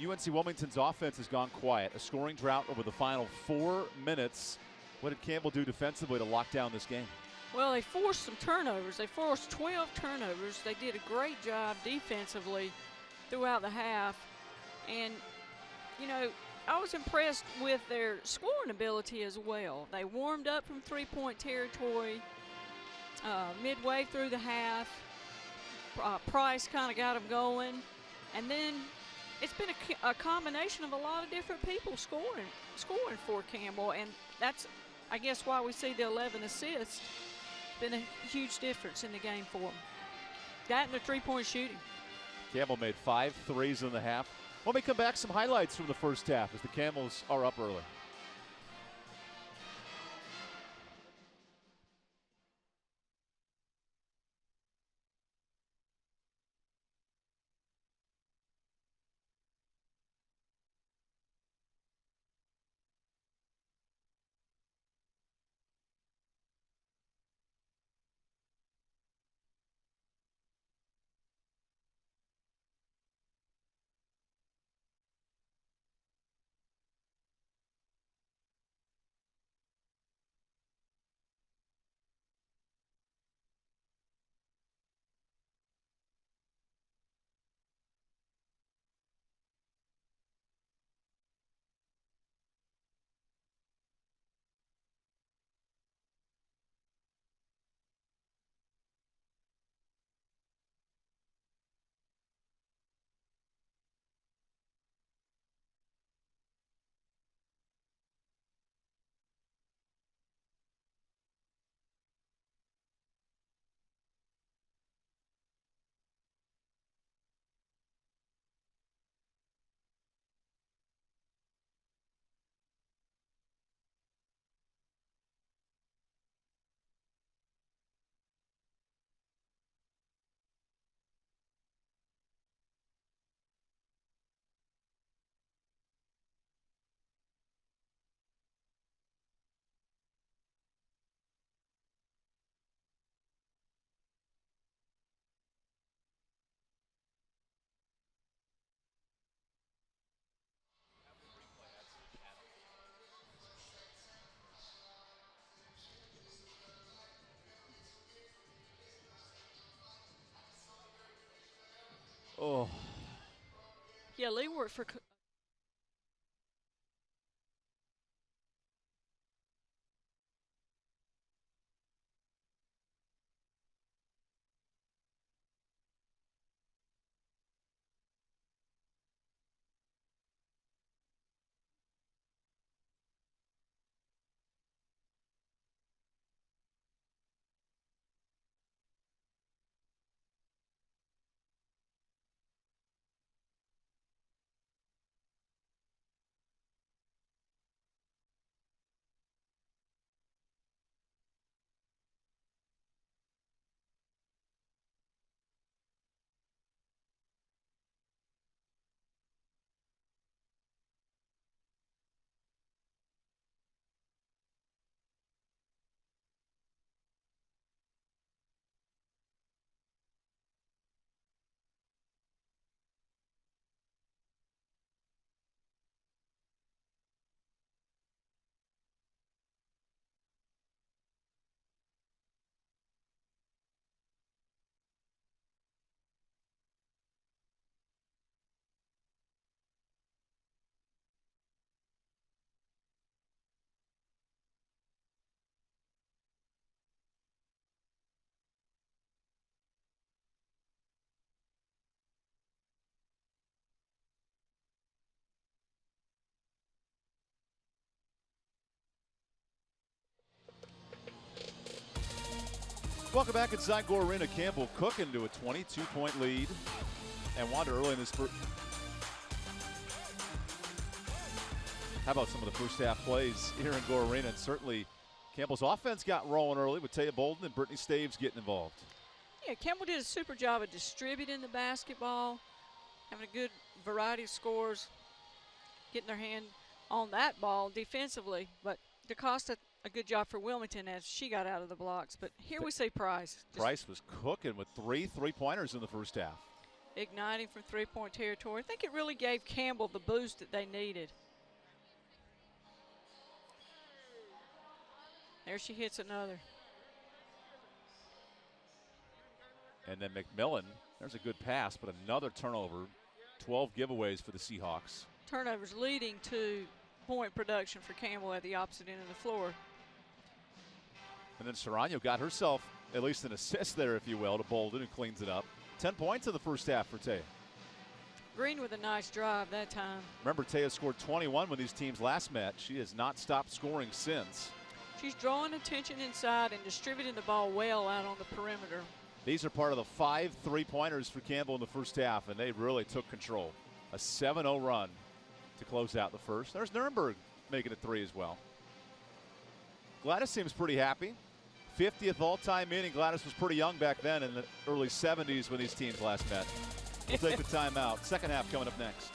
S1: UNC Wilmington's offense has gone quiet. A scoring drought over the final 4 minutes. What did Campbell do defensively to lock down this game?
S2: Well, they forced some turnovers. They forced 12 turnovers. They did a great job defensively throughout the half. And, you know, I was impressed with their scoring ability as well. They warmed up from three-point territory midway through the half. Price kind of got them going. And then it's been a combination of a lot of different people scoring for Campbell. And that's, I guess, why we see the 11 assists. It's been a huge difference in the game for them. That and the three-point shooting.
S1: Campbell made 5 threes in the half. When we come back, some highlights from the first half as the Camels are up early. Oh.
S2: Yeah, Lee worked for
S1: Welcome back inside Gore Arena. Campbell cooking to a 22-point lead. And Wanda early in this first. How about some of the first half plays here in Gore Arena? And certainly Campbell's offense got rolling early with Taya Bolden and Brittany Staves getting involved.
S2: Yeah, Campbell did a super job of distributing the basketball, having a good variety of scores, getting their hand on that ball defensively. But DeCosta, a good job for Wilmington as she got out of the blocks. But here we see Price.
S1: Price was cooking with 3 3-pointers in the first half.
S2: Igniting from three-point territory. I think it really gave Campbell the boost that they needed. There she hits another.
S1: And then McMillan, there's a good pass, but another turnover. 12 giveaways for the Seahawks.
S2: Turnovers leading to point production for Campbell at the opposite end of the floor.
S1: And then Serrano got herself at least an assist there, if you will, to Bolden, who cleans it up. 10 points in the first half for Taya.
S2: Green with a nice drive that time.
S1: Remember, Taya scored 21 when these teams last met. She has not stopped scoring since.
S2: She's drawing attention inside and distributing the ball well out on the perimeter.
S1: These are part of the 5 3-pointers for Campbell in the first half, and they really took control. A 7-0 run to close out the first. There's Nuremberg making it 3 as well. Gladys seems pretty happy. 50th all-time meeting. Gladys was pretty young back then in the early 70s when these teams last met. We'll take the timeout. Second half coming up next.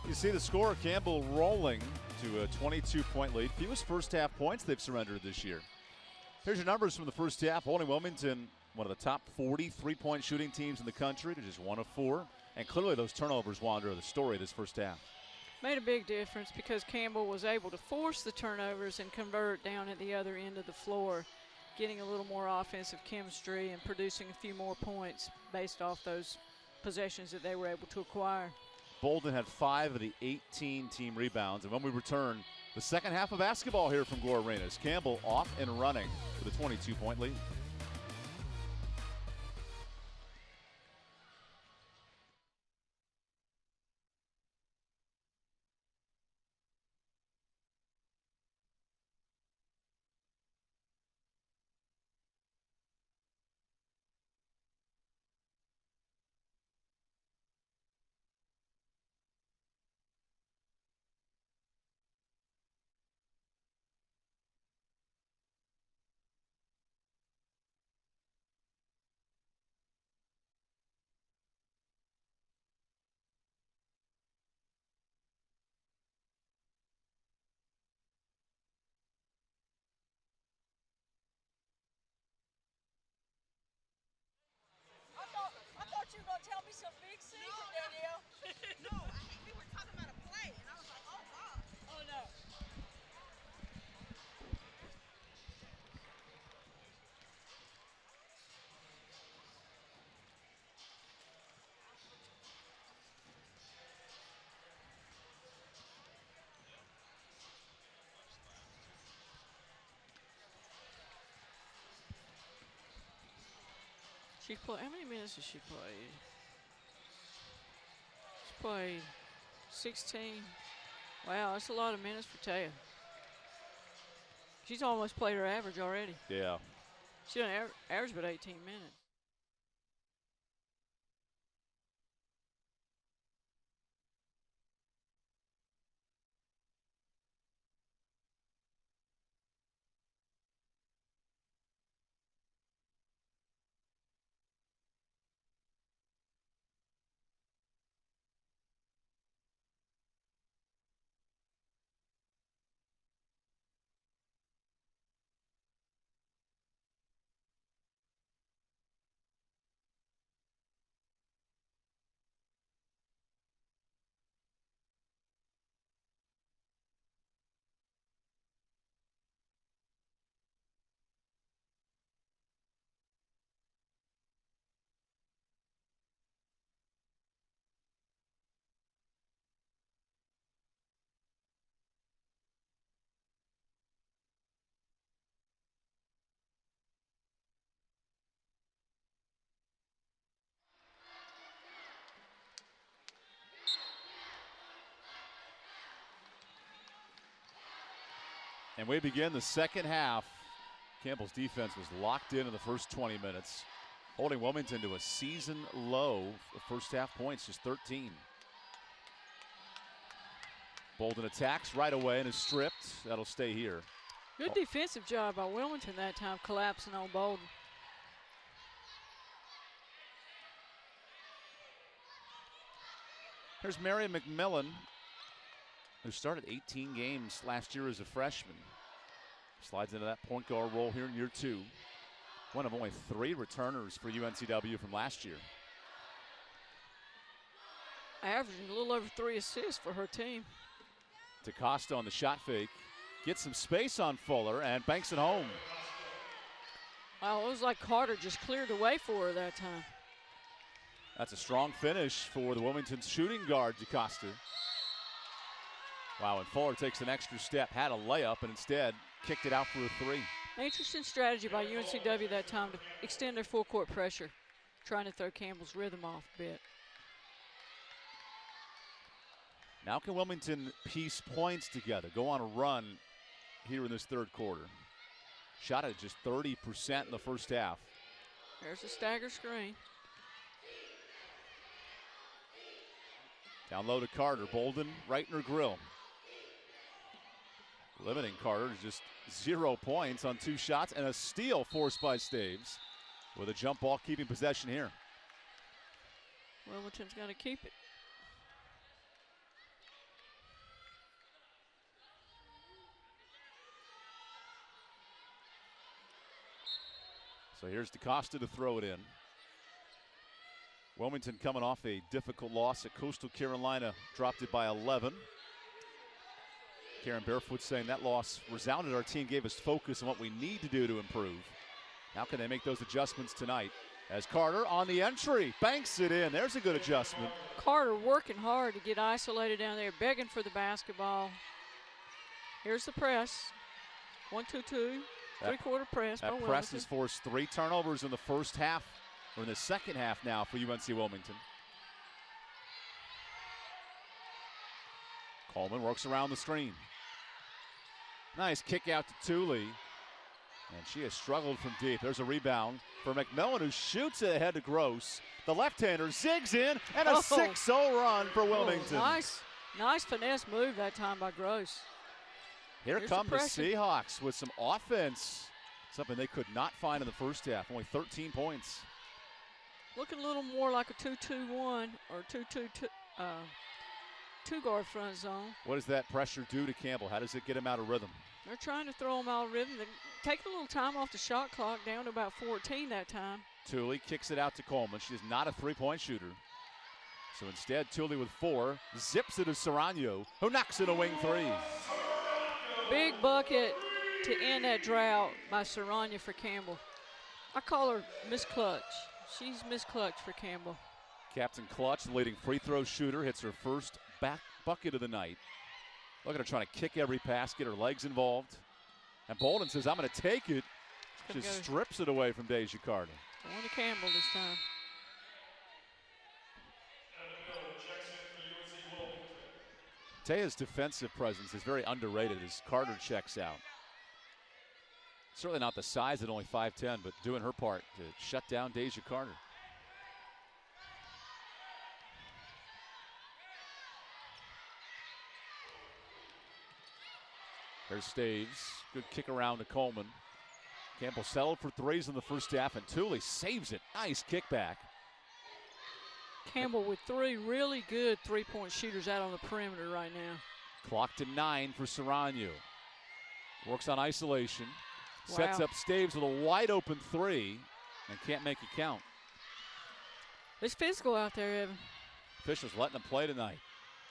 S1: You see the score, Campbell rolling to a 22-point lead. Fewest first half points they've surrendered this year. Here's your numbers from the first half. Holding Wilmington, one of the top 40 three-point shooting teams in the country, to just 1 of 4. And clearly those turnovers wander the story this first half.
S2: Made a big difference because Campbell was able to force the turnovers and convert down at the other end of the floor. getting a little more offensive chemistry and producing a few more points based off those possessions that they were able to acquire.
S1: Bolden had 5 of the 18 team rebounds. And when we return, the second half of basketball here from Gore Arenas. Campbell off and running with a 22-point lead.
S2: She played, how many minutes has she played? She played 16. Wow, that's a lot of minutes for Taya. She's almost played her average already.
S1: Yeah.
S2: She done average about 18 minutes.
S1: And we begin the second half. Campbell's defense was locked in the first 20 minutes, holding Wilmington to a season low of first half points, just 13. Bolden attacks right away and is stripped. That'll stay here.
S2: Good defensive job by Wilmington that time, collapsing on Bolden.
S1: Here's Mary McMillan, who started 18 games last year as a freshman. Slides into that point guard role here in year 2. One of only 3 returners for UNCW from last year.
S2: Averaging a little over 3 assists for her team.
S1: DaCosta on the shot fake. Gets some space on Fuller and banks it home.
S2: Wow, it was like Carter just cleared the way for her that time.
S1: That's a strong finish for the Wilmington shooting guard, DaCosta. Wow, and Fuller takes an extra step, had a layup, and instead kicked it out for a 3.
S2: Interesting strategy by UNCW that time to extend their full court pressure, trying to throw Campbell's rhythm off a bit.
S1: Now can Wilmington piece points together, go on a run here in this third quarter? Shot at just 30% in the first half.
S2: There's a stagger screen.
S1: Down low to Carter. Bolden right in her grill. Limiting Carter to just 0 points on 2 shots and a steal forced by Staves with a jump ball keeping possession here.
S2: Wilmington's got to keep it.
S1: So here's DaCosta to throw it in. Wilmington coming off a difficult loss at Coastal Carolina, dropped it by 11. Karen Barefoot saying that loss resounded. Our team gave us focus on what we need to do to improve. How can they make those adjustments tonight? As Carter on the entry, banks it in. There's a good adjustment.
S2: Carter working hard to get isolated down there, begging for the basketball. Here's the press. 1-2-2, three-quarter press.
S1: That press has forced 3 turnovers in the first half, or in the second half now for UNC Wilmington. Coleman works around the screen. Nice kick out to Tooley. And she has struggled from deep. There's a rebound for McMillan, who shoots it ahead to Gross. The left-hander zigs in, and a 6-0 run for Wilmington.
S2: Nice finesse move that time by Gross.
S1: Here come the Seahawks with some offense, something they could not find in the first half. Only 13 points.
S2: Looking a little more like a 2-2-1 or 2-2-2. Two-guard front zone.
S1: What does that pressure do to Campbell? How does it get him out of rhythm?
S2: They're trying to throw him out of rhythm. They're taking a little time off the shot clock, down to about 14 that time.
S1: Tooley kicks it out to Coleman. She is not a three-point shooter. So instead, Tooley with 4, zips it to Serrano, who knocks in a wing 3.
S2: Big bucket to end that drought by Serrano for Campbell. I call her Miss Clutch. She's Miss Clutch for Campbell.
S1: Captain Clutch, the leading free throw shooter, hits her first back bucket of the night. Look at her trying to kick every pass, get her legs involved. And Bolden says, I'm going to take it. Just strips it away from Deja Carter.
S2: Going to Campbell this time.
S1: Taya's defensive presence is very underrated as Carter checks out. Certainly not the size at only 5'10", but doing her part to shut down Deja Carter. There's Staves. Good kick around to Coleman. Campbell settled for 3s in the first half, and Tooley saves it. Nice kickback.
S2: Campbell with 3 really good three-point shooters out on the perimeter right now.
S1: Clock to 9 for Serrano. Works on isolation. Wow. Sets up Staves with a wide-open 3 and can't make it count.
S2: It's physical out there, Evan.
S1: Officials letting them play tonight.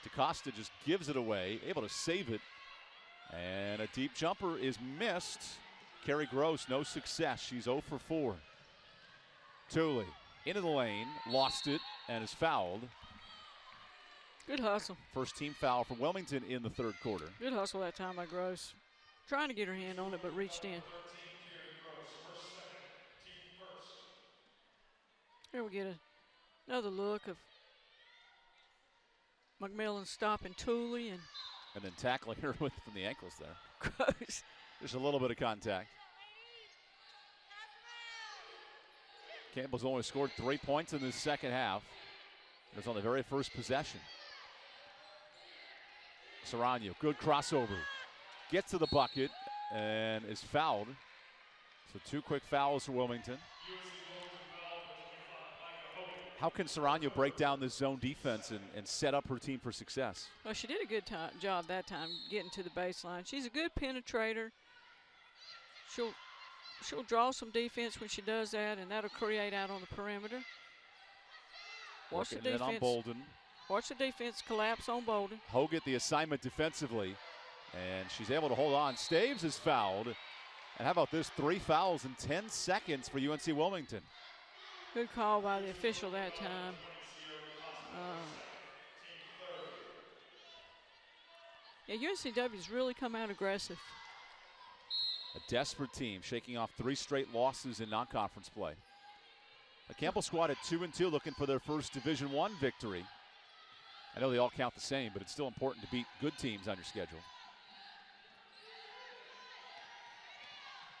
S1: DaCosta just gives it away, able to save it. And a deep jumper is missed. Carrie Gross, no success. She's 0 for 4. Tooley into the lane, lost it, and is fouled.
S2: Good hustle.
S1: First team foul for Wilmington in the third quarter.
S2: Good hustle that time by Gross. Trying to get her hand on it, but reached in. Here we get another look of McMillan stopping Tooley and
S1: then tackling her from the ankles there.
S2: Gross.
S1: Just a little bit of contact. Campbell's only scored 3 points in this second half. It was on the very first possession. Serrano, good crossover. Gets to the bucket and is fouled. So 2 quick fouls for Wilmington. How can Serrano break down this zone defense and set up her team for success?
S2: Well, she did a good job that time getting to the baseline. She's a good penetrator. She'll draw some defense when she does that, and that'll create out on the perimeter. Watch the defense.
S1: On Bolden.
S2: Watch the defense collapse on Bolden.
S1: Hogan the assignment defensively, and she's able to hold on. Staves is fouled. And how about this? 3 fouls in 10 seconds for UNC Wilmington.
S2: Good call by the official that time. Yeah, UNCW's really come out aggressive.
S1: A desperate team shaking off 3 straight losses in non-conference play. The Campbell squad at 2-2 looking for their first Division I victory. I know they all count the same, but it's still important to beat good teams on your schedule.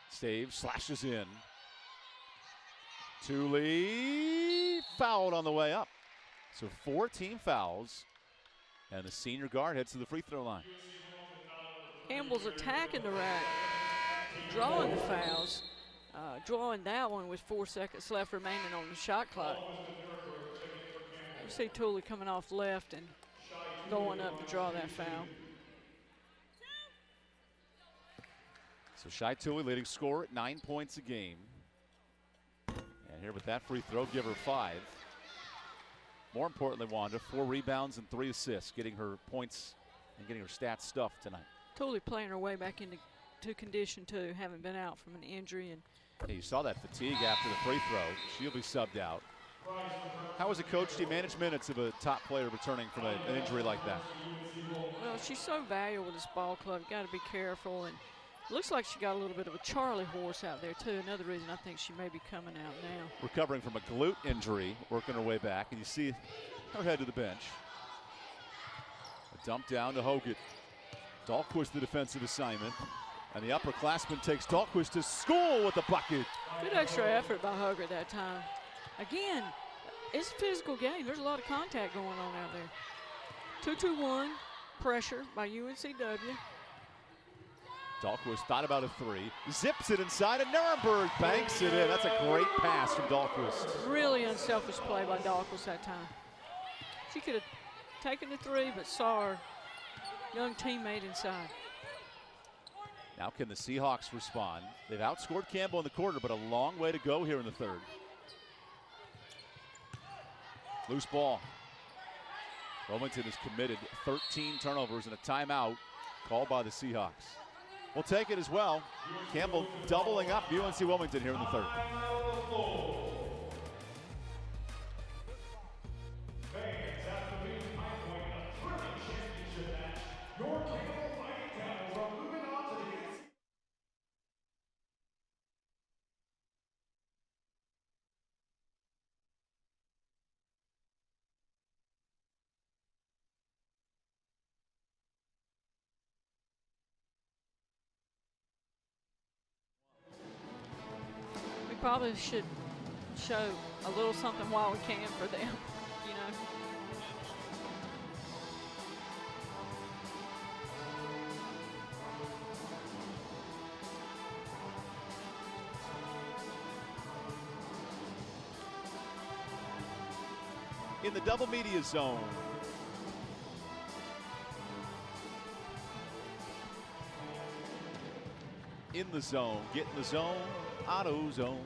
S1: Stave slashes in. Tooley fouled on the way up. So 4 team fouls, and the senior guard heads to the free throw line.
S2: Campbell's attacking the rack, drawing the fouls, drawing that one with 4 seconds left remaining on the shot clock. You see Tooley coming off left and going up to draw that foul.
S1: So Shai Tooley leading scorer at 9 points a game. And here with that free throw, give her 5. More importantly, Wanda, 4 rebounds and 3 assists, getting her points and getting her stats stuffed tonight.
S2: Tooley playing her way back into condition too, having been out from an injury, and
S1: You saw that fatigue after the free throw. She'll be subbed out. How as a coach do you manage minutes of a top player returning from an injury like that?
S2: Well, she's so valuable to this ball club. You got to be careful. And it looks like she got a little bit of a Charlie horse out there, too. Another reason I think she may be coming out now.
S1: Recovering from a glute injury, working her way back. And you see her head to the bench. A dump down to Hogan. Dahlquist the defensive assignment. And the upperclassman takes Dahlquist to school with the bucket.
S2: Good extra effort by Hogan that time. Again, it's a physical game. There's a lot of contact going on out there. 2-2-1 pressure by UNCW.
S1: Dahlquist thought about a three. Zips it inside, and Nuremberg banks it in. That's a great pass from Dahlquist.
S2: Really unselfish play by Dahlquist that time. She could have taken the three, but saw her young teammate inside.
S1: Now can the Seahawks respond? They've outscored Campbell in the quarter, but a long way to go here in the third. Loose ball. Wilmington is committed 13 turnovers and a timeout called by the Seahawks. We'll take it as well. Campbell doubling up UNC Wilmington here in the third.
S2: Probably should show a little something while we can for them, you know.
S1: In the double media zone. In the zone, get in the zone, auto zone.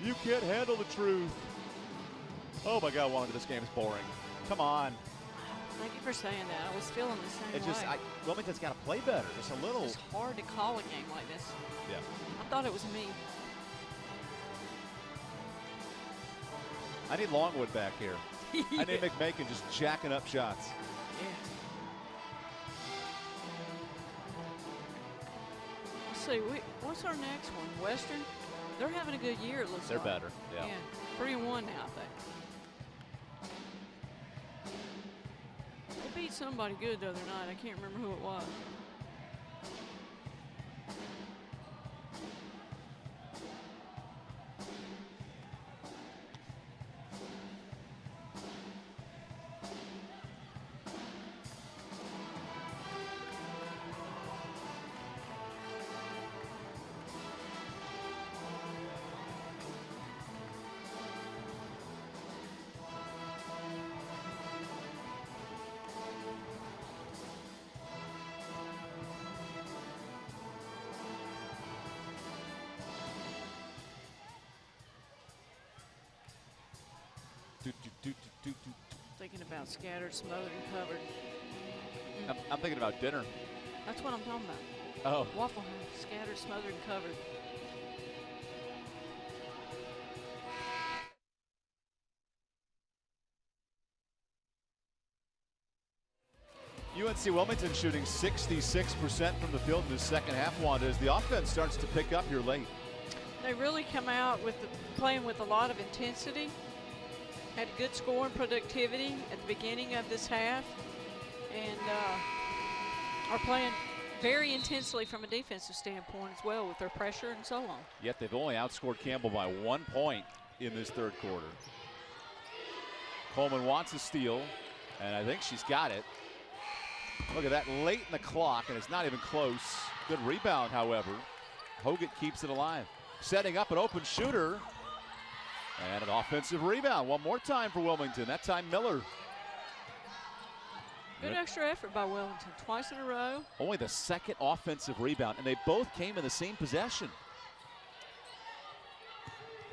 S1: You can't handle the truth. Oh my God, Wanda, this game is boring. Come on.
S2: Thank you for saying that. I was feeling the same
S1: It's just,
S2: way.
S1: Wilmington's got to play better. Just a little.
S2: It's hard to call a game like this.
S1: Yeah.
S2: I thought it was me.
S1: I need Longwood back here.
S2: Yeah.
S1: I need McMakin just jacking up shots.
S2: Yeah. Let's see, what's our next one? Western? They're having a good year, it looks
S1: They're
S2: like.
S1: better, yeah.
S2: 3-1 now, I think. They beat somebody good the other night. I can't remember who it was. Thinking about scattered, smothered, and covered.
S1: I'm thinking about dinner.
S2: That's what I'm talking about.
S1: Oh.
S2: Waffle House, scattered, smothered, and covered.
S1: UNC Wilmington shooting 66% from the field in the second half, Wanda, as the offense starts to pick up here late.
S2: They really come out with playing with a lot of intensity. Had good scoring productivity at the beginning of this half, and are playing very intensely from a defensive standpoint as well with their pressure and so on.
S1: Yet they've only outscored Campbell by 1 point in this third quarter. Coleman wants a steal, and I think she's got it. Look at that, late in the clock, and it's not even close. Good rebound, however. Hogan keeps it alive. Setting up an open shooter. And an offensive rebound one more time for Wilmington. That time Miller.
S2: Good extra effort by Wilmington, twice in a row.
S1: Only the second offensive rebound, and they both came in the same possession.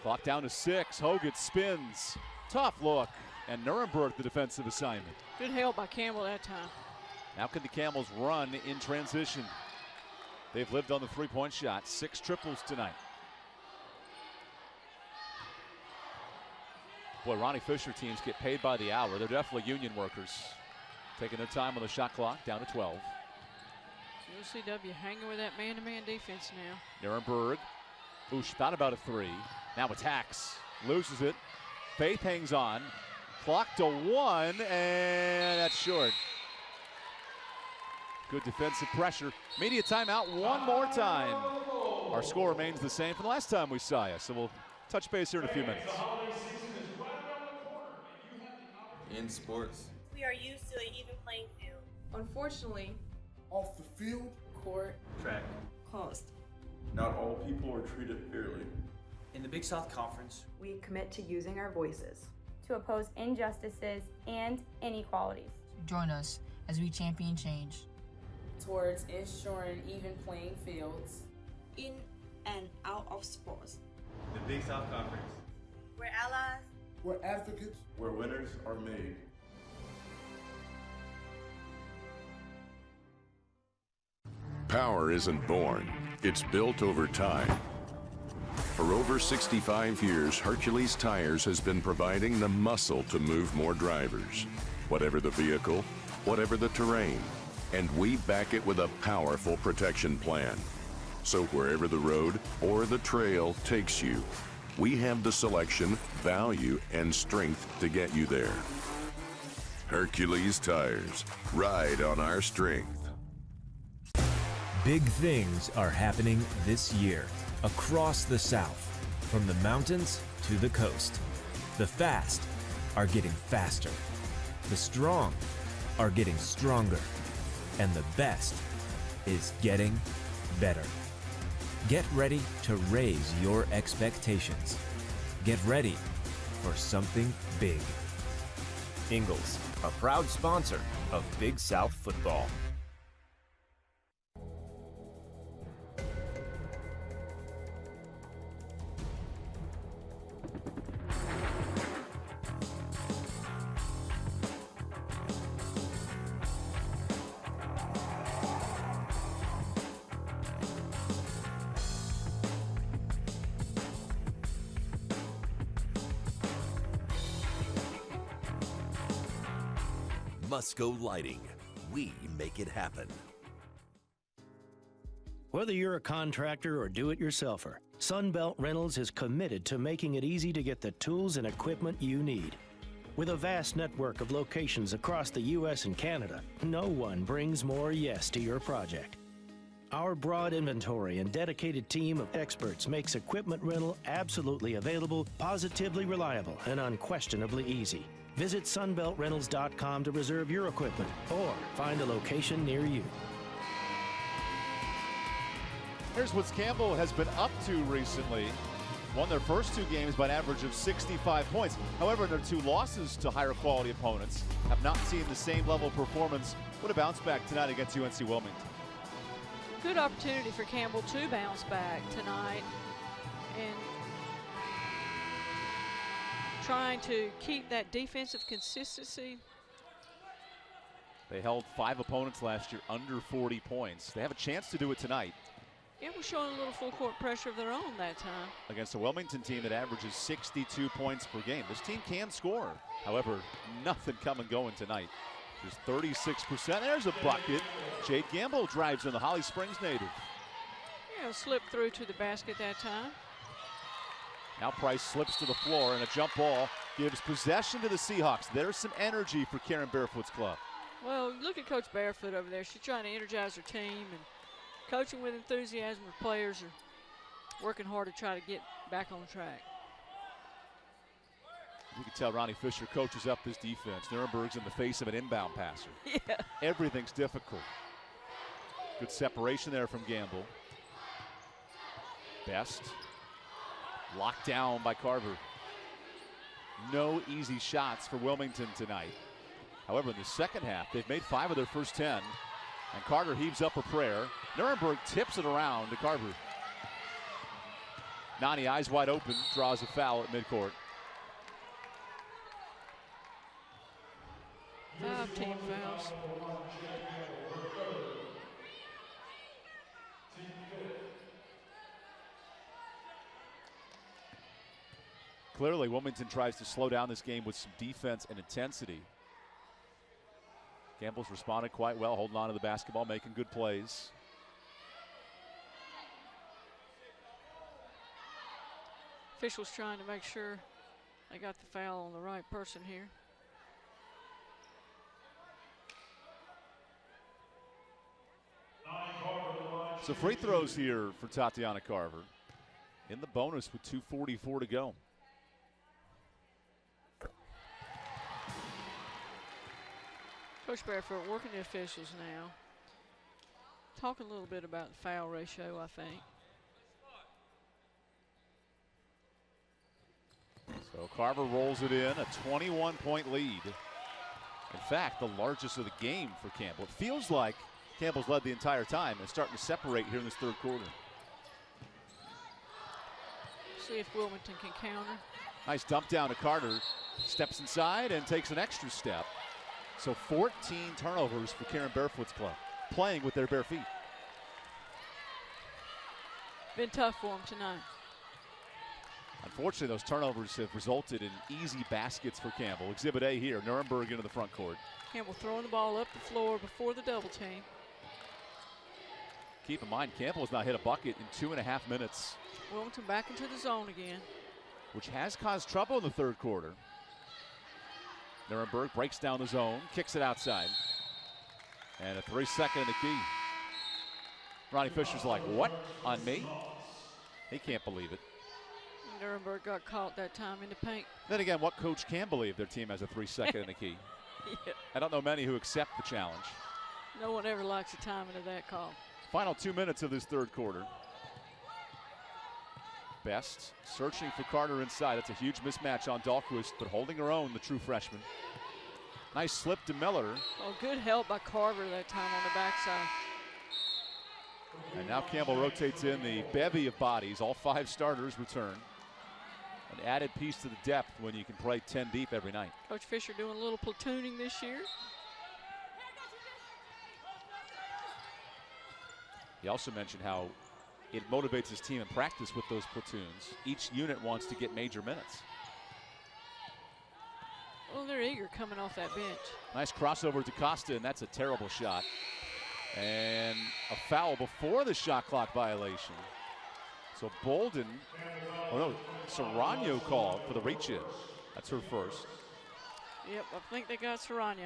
S1: Clock down to 6. Hogan spins. Tough look. And Nuremberg the defensive assignment.
S2: Good help by Campbell that time.
S1: Now can the Camels run in transition? They've lived on the three-point shot. 6 triples tonight. Boy, Ronnie Fisher teams get paid by the hour. They're definitely union workers. Taking their time on the shot clock, down to 12.
S2: UNCW hanging with that man-to-man defense now.
S1: Nirenberg, thought about a 3. Now attacks, loses it. Faith hangs on. Clock to 1, and that's short. Good defensive pressure. Media timeout one more time. Our score remains the same from the last time we saw you, so we'll touch base here in a few minutes.
S11: In sports,
S9: We are used to an even playing field.
S13: Unfortunately,
S10: Off the field,
S13: court,
S11: track,
S9: Cost.
S11: not all people are treated fairly.
S14: In the Big South Conference,
S13: we commit to using our voices.
S12: To oppose injustices and inequalities.
S15: Join us as we champion change.
S13: Towards ensuring even playing fields.
S9: In and out of sports.
S11: The Big South Conference,
S9: We're allies.
S10: we're advocates.
S11: where winners are made.
S3: Power isn't born, it's built over time. For over 65 years, Hercules Tires has been providing the muscle to move more drivers. Whatever the vehicle, whatever the terrain, and we back it with a powerful protection plan. So wherever the road or the trail takes you, we have the selection, value, and strength to get you there. Hercules Tires, ride on our strength.
S7: Big things are happening this year across the South, from the mountains to the coast. The fast are getting faster. The strong are getting stronger. And the best is getting better. Get ready to raise your expectations. Get ready for something big. Ingles, a proud sponsor of Big South football.
S16: Musco Lighting. We make it happen.
S17: Whether you're a contractor or do-it-yourselfer, Sunbelt Rentals is committed to making it easy to get the tools and equipment you need. With a vast network of locations across the U.S. and Canada, no one brings more yes to your project. Our broad inventory and dedicated team of experts makes equipment rental absolutely available, positively reliable, and unquestionably easy. Visit sunbeltrentals.com to reserve your equipment or find a location near you.
S1: Here's what Campbell has been up to recently. Won their first 2 games by an average of 65 points. However, in their 2 losses to higher quality opponents, have not seen the same level of performance. What a bounce back tonight against UNC Wilmington.
S2: Good opportunity for Campbell to bounce back tonight and trying to keep that defensive consistency.
S1: They held 5 opponents last year under 40 points. They have a chance to do it tonight.
S2: It was showing a little full court pressure of their own that time.
S1: Against a Wilmington team that averages 62 points per game. This team can score. However, nothing coming going tonight. Just 36%. There's a bucket. Jake Campbell drives in, the Holly Springs native.
S2: Yeah, slipped through to the basket that time.
S1: Now Price slips to the floor, and a jump ball gives possession to the Seahawks. There's some energy for Karen Barefoot's club.
S2: Well, look at Coach Barefoot over there. She's trying to energize her team and coaching with enthusiasm. Her players are working hard to try to get back on track.
S1: You can tell Ronnie Fisher coaches up this defense. Nirenberg's in the face of an inbound passer.
S2: Yeah.
S1: Everything's difficult. Good separation there from Gamble. Best. Locked down by Carver. No easy shots for Wilmington tonight. However, in the second half, they've made 5 of their first 10. And Carter heaves up a prayer. Nirenberg tips it around to Carver. Nani, eyes wide open, draws a foul at midcourt.
S2: 5 team fouls.
S1: Clearly, Wilmington tries to slow down this game with some defense and intensity. Campbell's responded quite well, holding on to the basketball, making good plays.
S2: Officials trying to make sure they got the foul on the right person here.
S1: So free throws here for Tatiana Carver. In the bonus with 2:44 to go.
S2: Coach Barefoot working the officials now. Talking a little bit about the foul ratio, I think.
S1: So Carver rolls it in, a 21-point lead. In fact, the largest of the game for Campbell. It feels like Campbell's led the entire time and starting to separate here in this third quarter.
S2: See if Wilmington can counter.
S1: Nice dump down to Carter. Steps inside and takes an extra step. So 14 turnovers for Karen Barefoot's club, playing with their bare feet.
S2: Been tough for them tonight.
S1: Unfortunately, those turnovers have resulted in easy baskets for Campbell. Exhibit A here, Nuremberg into the front court.
S2: Campbell throwing the ball up the floor before the double team.
S1: Keep in mind, Campbell has not hit a bucket in 2.5 minutes.
S2: Wilmington back into the zone again.
S1: Which has caused trouble in the third quarter. Nuremberg breaks down the zone, kicks it outside. And a 3-second in the key. Ronnie Fisher's like, what, on me? He can't believe it.
S2: Nuremberg got caught that time in the paint.
S1: Then again, what coach can believe their team has a 3-second in the key?
S2: Yeah.
S1: I don't know many who accept the challenge.
S2: No one ever likes the timing of that call.
S1: Final 2 minutes of this third quarter. Best searching for Carter inside. It's a huge mismatch on Dahlquist, but holding her own, the true freshman. Nice slip to Miller.
S2: Oh, good help by Carver that time on the backside.
S1: And now Campbell rotates in the bevy of bodies. All 5 starters return. An added piece to the depth when you can play 10 deep every night.
S2: Coach Fisher doing a little platooning this year.
S1: He also mentioned how it motivates his team in practice with those platoons. Each unit wants to get major minutes.
S2: Well, they're eager coming off that bench.
S1: Nice crossover to Costa, and that's a terrible shot. And a foul before the shot clock violation. So Bolden, oh no, Serrano called for the reach in. That's her first.
S2: Yep, I think they got Serrano.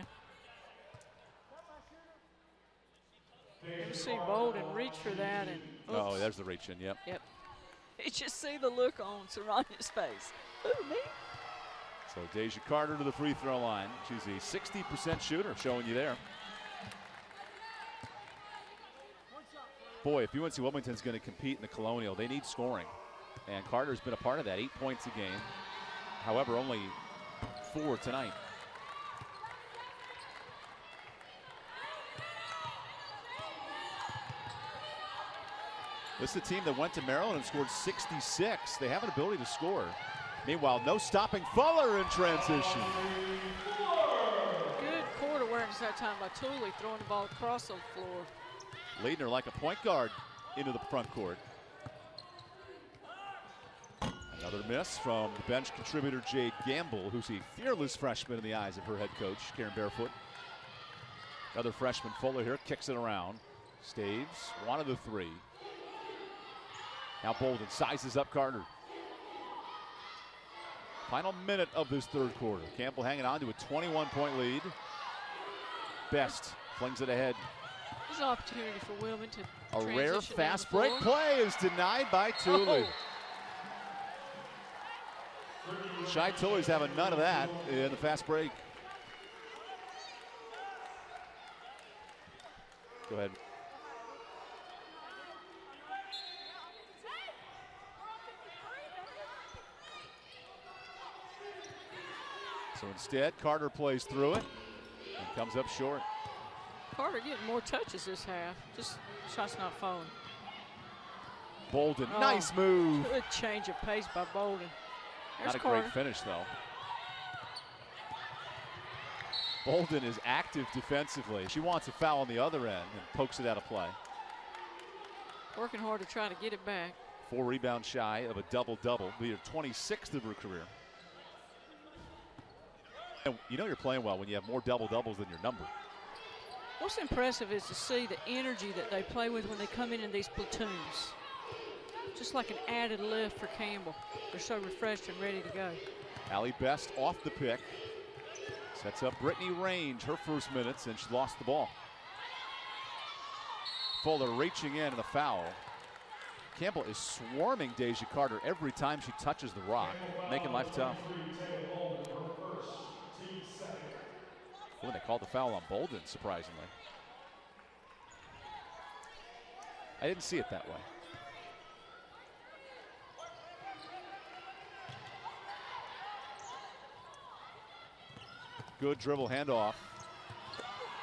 S2: You see Bolden reach for that and oops.
S1: Oh, there's the reach in, yep.
S2: Yep. You just see the look on Serrano's face. Ooh, me?
S1: So Deja Carter to the free throw line. She's a 60% shooter, showing you there. Boy, if UNC Wilmington's going to compete in the Colonial, they need scoring. And Carter's been a part of that, 8 points a game. However, only 4 tonight. This is a team that went to Maryland and scored 66. They have an ability to score. Meanwhile, no stopping Fuller in transition.
S2: Good court awareness that time by Tooley, throwing the ball across the floor.
S1: Leading her like a point guard into the front court. Another miss from the bench contributor Jade Gamble, who's a fearless freshman in the eyes of her head coach, Karen Barefoot. Another freshman, Fuller here, kicks it around. Staves, one of the 3. Now Bolden sizes up Carter. Final minute of this third quarter. Campbell hanging on to a 21-point lead. Best flings it ahead.
S2: There's an opportunity for Wilmington.
S1: A rare fast break play is denied by Tooley. Shy Tooley's having none of that in the fast break. Go ahead. So instead, Carter plays through it and comes up short.
S2: Carter getting more touches this half. Just shot's not falling.
S1: Bolden, nice move.
S2: Good change of pace by Bolden. There's
S1: Not a
S2: Carter.
S1: great finish, though. Bolden is active defensively. She wants a foul on the other end and pokes it out of play.
S2: Working hard to try to get it back.
S1: 4 rebounds shy of a double-double. Leader 26th of her career. And you know you're playing well when you have more double-doubles than your number.
S2: What's impressive is to see the energy that they play with when they come in these platoons. Just like an added lift for Campbell. They're so refreshed and ready to go.
S1: Allie Best off the pick. Sets up Brittany Range, her first minutes, and she lost the ball. Fuller reaching in and a foul. Campbell is swarming Deja Carter every time she touches the rock, making life tough. Ooh, they called the foul on Bolden, surprisingly. I didn't see it that way. Good dribble handoff.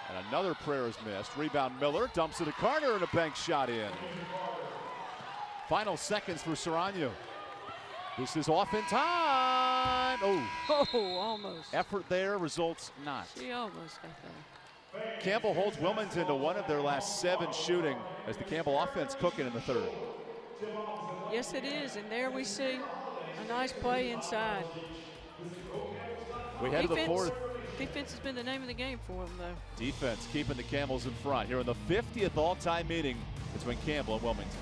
S1: And another prayer is missed. Rebound Miller, dumps it to Carter, and a bank shot in. Final seconds for Serrano. This is off in time.
S2: Oh, almost.
S1: Effort there, results not.
S2: She almost got that.
S1: Campbell holds Wilmington to one of their last 7 shooting as the Campbell offense cooking in the third.
S2: Yes, it is, and there we see a nice play inside.
S1: We head to the fourth.
S2: Defense has been the name of the game for them, though.
S1: Defense keeping the Camels in front here in the 50th all-time meeting between Campbell and Wilmington.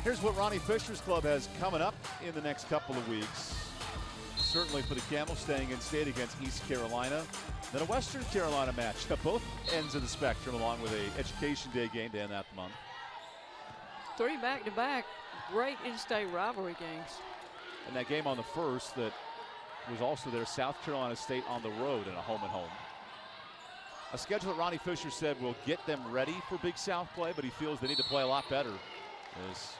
S1: Here's what Ronnie Fisher's club has coming up in the next couple of weeks. Certainly for the Camels, staying in state against East Carolina. Then a Western Carolina match at both ends of the spectrum, along with a Education Day game to end that month.
S2: 3 back-to-back great in-state rivalry games.
S1: And that game on the first that was also there, South Carolina State on the road in a home-and-home. A schedule that Ronnie Fisher said will get them ready for Big South play, but he feels they need to play a lot better as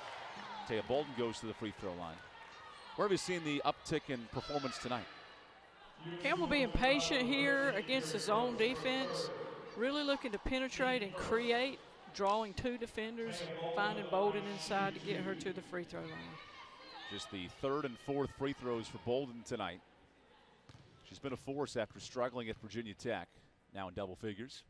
S1: Taya Bolden goes to the free throw line. Where have you seen the uptick in performance tonight?
S2: Campbell being patient here against the zone defense, really looking to penetrate and create, drawing 2 defenders, finding Bolden inside to get her to the free throw line.
S1: Just the 3rd and 4th free throws for Bolden tonight. She's been a force after struggling at Virginia Tech, now in double figures.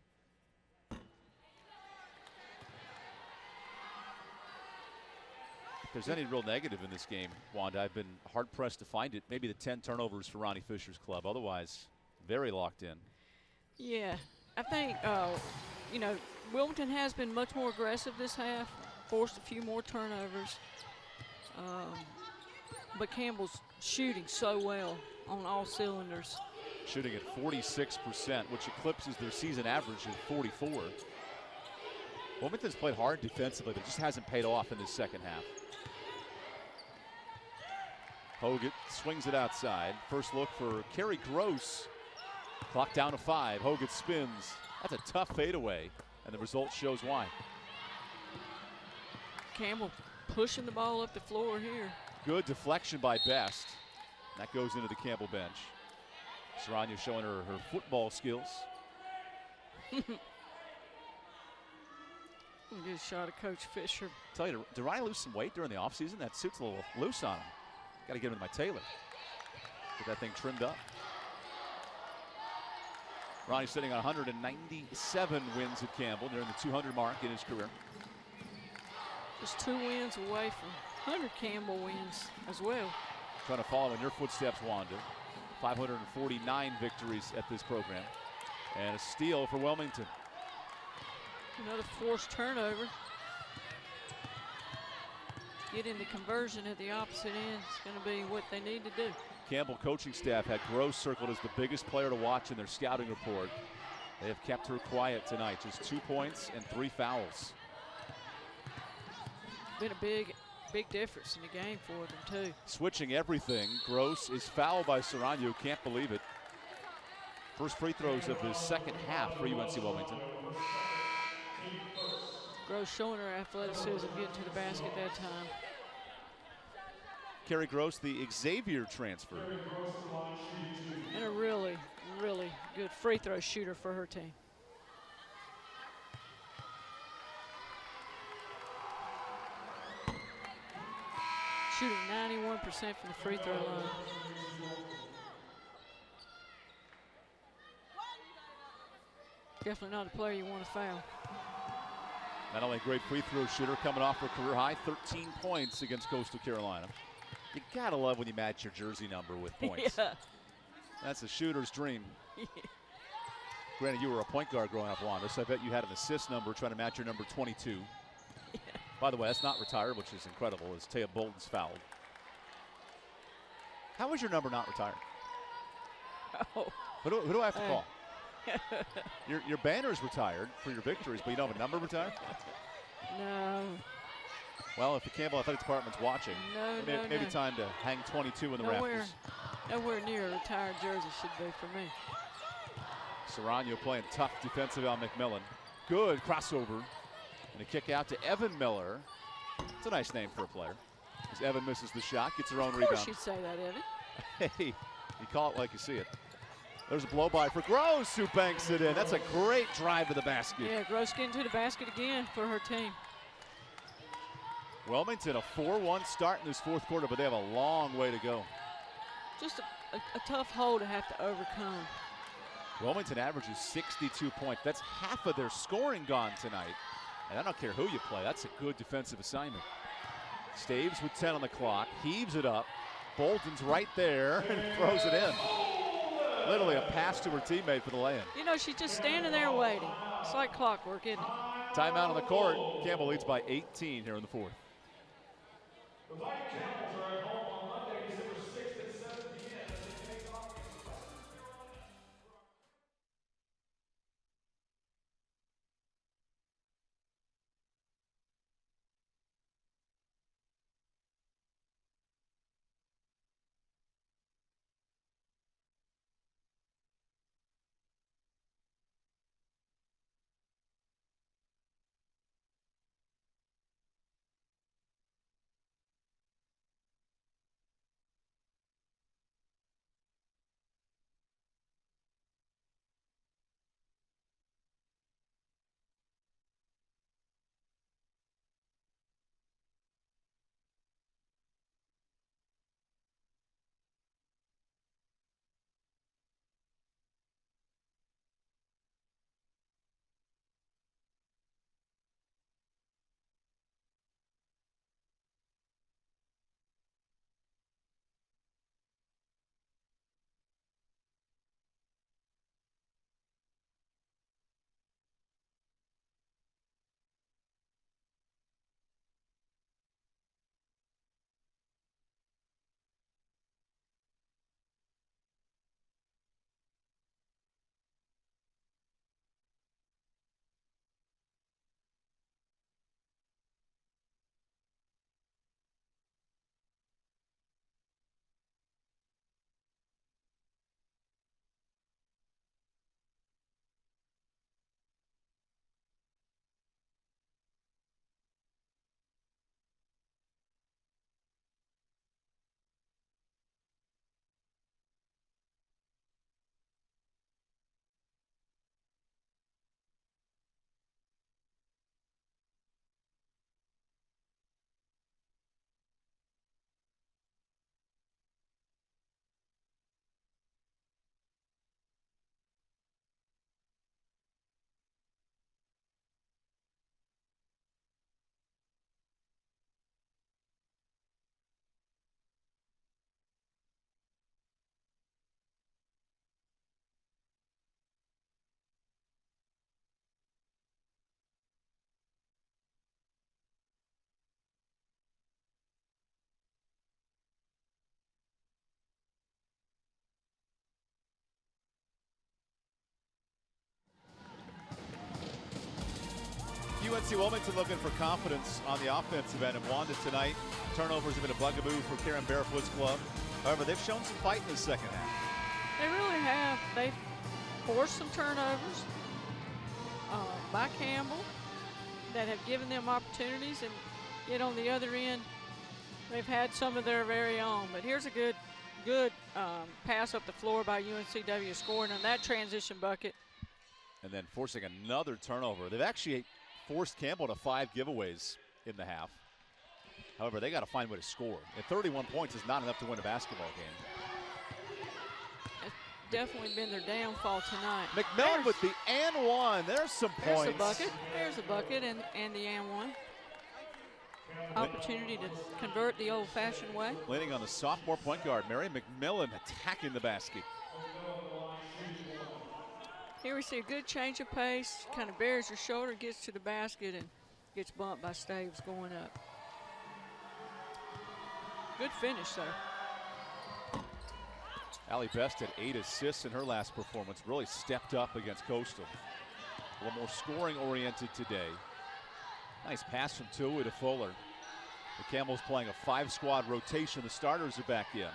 S1: If there's any real negative in this game, Wanda, I've been hard-pressed to find it. Maybe the 10 turnovers for Ronnie Fisher's club. Otherwise, very locked in.
S2: Yeah, I think, you know, Wilmington has been much more aggressive this half, forced a few more turnovers. But Campbell's shooting so well on all cylinders.
S1: Shooting at 46%, which eclipses their season average of 44. Wilmington's played hard defensively, but it just hasn't paid off in this second half. Hogan swings it outside. First look for Kerry Gross. Clock down to 5. Hogan spins. That's a tough fadeaway, and the result shows why.
S2: Campbell pushing the ball up the floor here.
S1: Good deflection by Best. That goes into the Campbell bench. Saranya showing her football skills.
S2: Good shot of Coach Fisher.
S1: Tell you, did Ronnie lose some weight during the offseason? That suit's a little loose on him. Got to get him to my tailor. Get that thing trimmed up. Ronnie's sitting on 197 wins at Campbell, nearing the 200 mark in his career.
S2: Just 2 wins away from 100 Campbell wins as well.
S1: Trying to follow in your footsteps, Wanda. 549 victories at this program. And a steal for Wilmington.
S2: Another forced turnover. Getting the conversion at the opposite end is going to be what they need to do.
S1: Campbell coaching staff had Gross circled as the biggest player to watch in their scouting report. They have kept her quiet tonight. Just 2 points and 3 fouls.
S2: Been a big difference in the game for them, too.
S1: Switching everything. Gross is fouled by Serrano. Can't believe it. First free throws of the second half for UNC Wilmington.
S2: Gross showing her athleticism, getting to the basket that time.
S1: Kerry Gross, the Xavier transfer.
S2: And a really, really good free throw shooter for her team. Shooting 91% from the free throw line. Definitely not a player you want to foul.
S1: Not only a great free throw shooter, coming off her career high 13 points against Coastal Carolina. You gotta love when you match your jersey number with points.
S2: Yeah.
S1: That's a shooter's dream. Granted, you were a point guard growing up, Wanda, so I bet you had an assist number trying to match your number 22.
S2: Yeah.
S1: By the way, that's not retired, which is incredible, as Taya Bolden's fouled. How was your number not retired?
S2: Oh.
S1: Who do I have to call? Your banner's retired for your victories, but you don't have a number retired?
S2: No.
S1: Well, if the Campbell Athletic Department's watching, maybe time to hang 22 in the rafters.
S2: Nowhere near a retired jersey should be for me.
S1: Serrano playing tough defensive on McMillan. Good crossover. And a kick out to Evan Miller. It's a nice name for a player. As Evan misses the shot, gets her own rebound.
S2: Of course you'd say that, Evan.
S1: Hey, you call it like you see it. There's a blow by for Gross, who banks it in. That's a great drive to the basket.
S2: Yeah, Gross getting to the basket again for her team.
S1: Wilmington, a 4-1 start in this fourth quarter, but they have a long way to go.
S2: Just a tough hole to have to overcome.
S1: Wilmington averages 62 points. That's half of their scoring gone tonight. And I don't care who you play. That's a good defensive assignment. Staves with 10 on the clock, heaves it up. Bolton's right there and throws it in. Literally a pass to her teammate for the lay-in.
S2: You know, she's just standing there waiting. It's like clockwork, isn't it?
S1: Timeout on the court. Campbell leads by 18 here in the fourth. UNC Wilmington looking for confidence on the offensive end, and Wanda tonight. Turnovers have been a bugaboo for Karen Barefoot's club. However, they've shown some fight in the second half.
S2: They really have. They've forced some turnovers by Campbell that have given them opportunities, and yet on the other end, they've had some of their very own. But here's a good pass up the floor by UNCW, scoring on that transition bucket.
S1: And then forcing another turnover. They've actually forced Campbell to 5 giveaways in the half. However, they got to find a way to score. And 31 points is not enough to win a basketball game.
S2: It's definitely been their downfall tonight.
S1: McMillan with the and one. There's some points.
S2: There's a bucket. There's a bucket and the and one. Opportunity to convert the old-fashioned way.
S1: Leaning on the sophomore point guard, Mary McMillan, attacking the basket.
S2: Here we see a good change of pace. Kind of bears her shoulder, gets to the basket, and gets bumped by Staves going up. Good finish there.
S1: Allie Best had 8 assists in her last performance. Really stepped up against Coastal. A little more scoring-oriented today. Nice pass from Tui to Fuller. The Camels playing a 5-squad rotation. The starters are back in.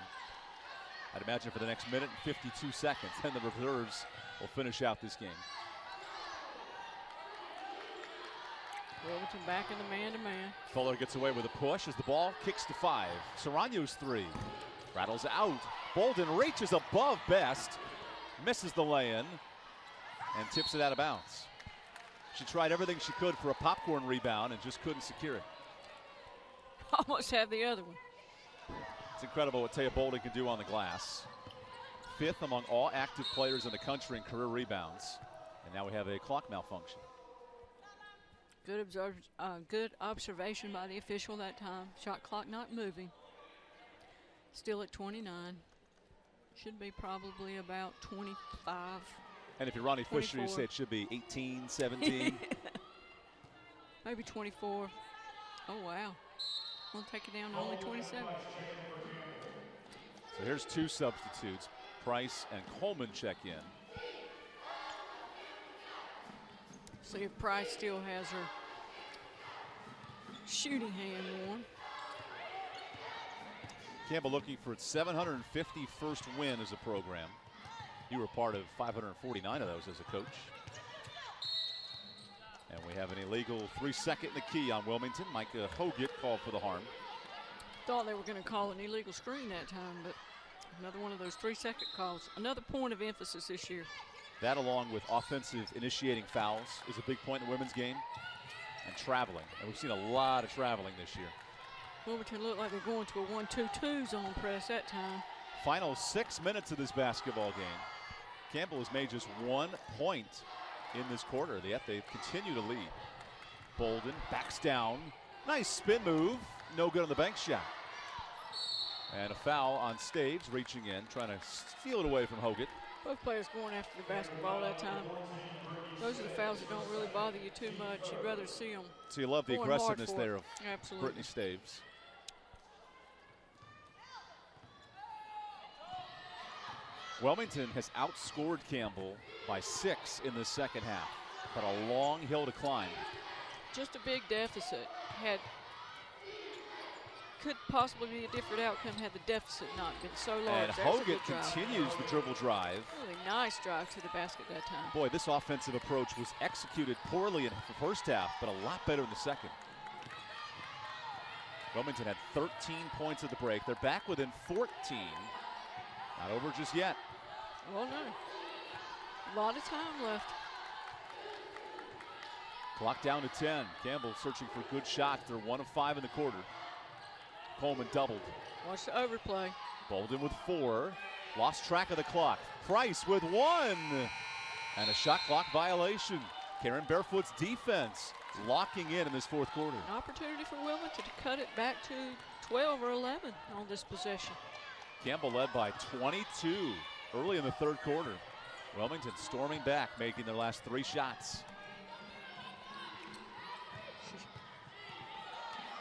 S1: I'd imagine for the next minute and 52 seconds. Then the reserves will finish out this game.
S2: Wilmington back in the man-to-man.
S1: Fuller gets away with a push as the ball kicks to 5. Serrano's 3. Rattles out. Bolden reaches above Best. Misses the lay-in. And tips it out of bounds. She tried everything she could for a popcorn rebound and just couldn't secure it.
S2: Almost have the other one.
S1: It's incredible what Taya Bolden can do on the glass. 5th among all active players in the country in career rebounds. And now we have a clock malfunction.
S2: Good observation by the official that time. Shot clock not moving. Still at 29. Should be probably about 25.
S1: And if you're Ronnie
S2: 24.
S1: Fisher, you say it should be 18, 17.
S2: Maybe 24. Oh, wow. We'll take it down to only 27.
S1: So here's 2 substitutes. Price and Coleman check in.
S2: See if Price still has her shooting hand on.
S1: Campbell looking for its 751st win as a program. You were part of 549 of those as a coach. And we have an illegal 3-second in the key on Wilmington. Micah Hoggett called for the harm.
S2: Thought they were going to call an illegal screen that time, but another one of those 3-second calls. Another point of emphasis this year.
S1: That, along with offensive initiating fouls, is a big point in the women's game. And traveling. And we've seen a lot of traveling this year.
S2: Wilmington looked like they're going to a 1-2-2 zone press that time.
S1: Final 6 minutes of this basketball game. Campbell has made just 1 point in this quarter, yet they continue to lead. Bolden backs down. Nice spin move. No good on the bank shot. And a foul on Staves, reaching in, trying to steal it away from Hoggett.
S2: Both players going after the basketball that time. Those are the fouls that don't really bother you too much. You'd rather see them.
S1: So you love the aggressiveness there of
S2: Absolutely.
S1: Brittany Staves. Wilmington has outscored Campbell by 6 in the second half, but a long hill to climb.
S2: Just a big deficit. Could possibly be a different outcome had the deficit not been so large.
S1: And Hoggett continues the dribble drive.
S2: Really nice drive to the basket that time.
S1: Boy, this offensive approach was executed poorly in the first half, but a lot better in the second. Wilmington had 13 points at the break. They're back within 14. Not over just yet.
S2: Oh, no. A lot of time left.
S1: Clock down to 10. Campbell searching for good shots. They're 1 of 5 in the quarter. Coleman doubled.
S2: Watch the overplay.
S1: Bolden with 4. Lost track of the clock. Price with 1. And a shot clock violation. Karen Barefoot's defense locking in this fourth quarter.
S2: An opportunity for Wilmington to cut it back to 12 or 11 on this possession.
S1: Campbell led by 22 early in the third quarter. Wilmington storming back, making their last 3 shots.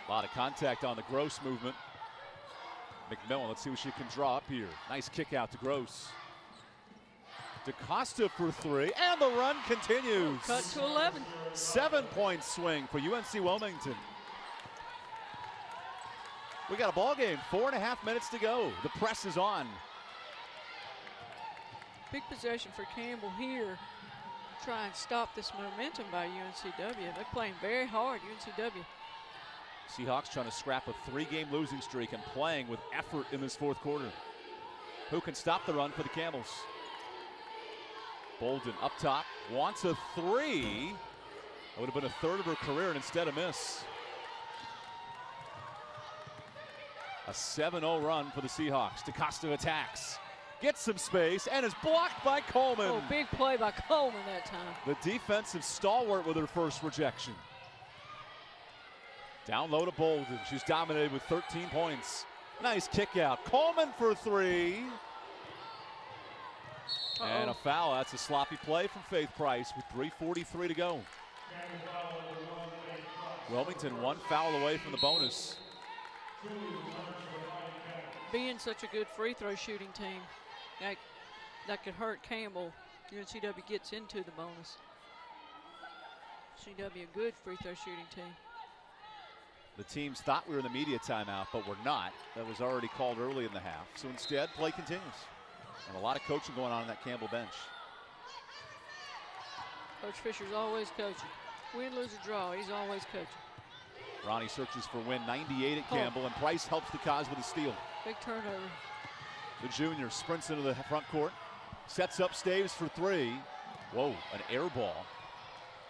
S1: A lot of contact on the Gross movement. McMillan, let's see what she can draw up here. Nice kick out to Gross. DaCosta for three, and the run continues.
S2: Cut to 11.
S1: 7-point swing for UNC Wilmington. We got a ball game, 4.5 minutes to go. The press is on.
S2: Big possession for Campbell here. Try and stop this momentum by UNCW. They're playing very hard, UNCW.
S1: Seahawks trying to scrap a 3-game losing streak and playing with effort in this fourth quarter. Who can stop the run for the Camels? Bolden up top, wants a three. That would have been a third of her career and instead a miss. A 7-0 run for the Seahawks. DaCosta attacks, gets some space, and is blocked by Coleman.
S2: Oh, big play by Coleman that time.
S1: The defensive stalwart with her first rejection. Down low to Bolden. She's dominated with 13 points. Nice kick out. Coleman for three. And a foul. That's a sloppy play from Faith Price with 3:43 to go. Wilmington 1 foul away from the bonus.
S2: Being such a good free throw shooting team, that could hurt Campbell. UNCW gets into the bonus. UNCW a good free throw shooting team.
S1: The teams thought we were in the media timeout, but we're not. That was already called early in the half. So instead, play continues. And a lot of coaching going on that Campbell bench.
S2: Coach Fisher's always coaching. Win, lose, or draw, he's always coaching.
S1: Ronnie searches for win 98 at Campbell, and Price helps the cause with a steal.
S2: Big turnover.
S1: The junior sprints into the front court, sets up Staves for three. Whoa, an air ball.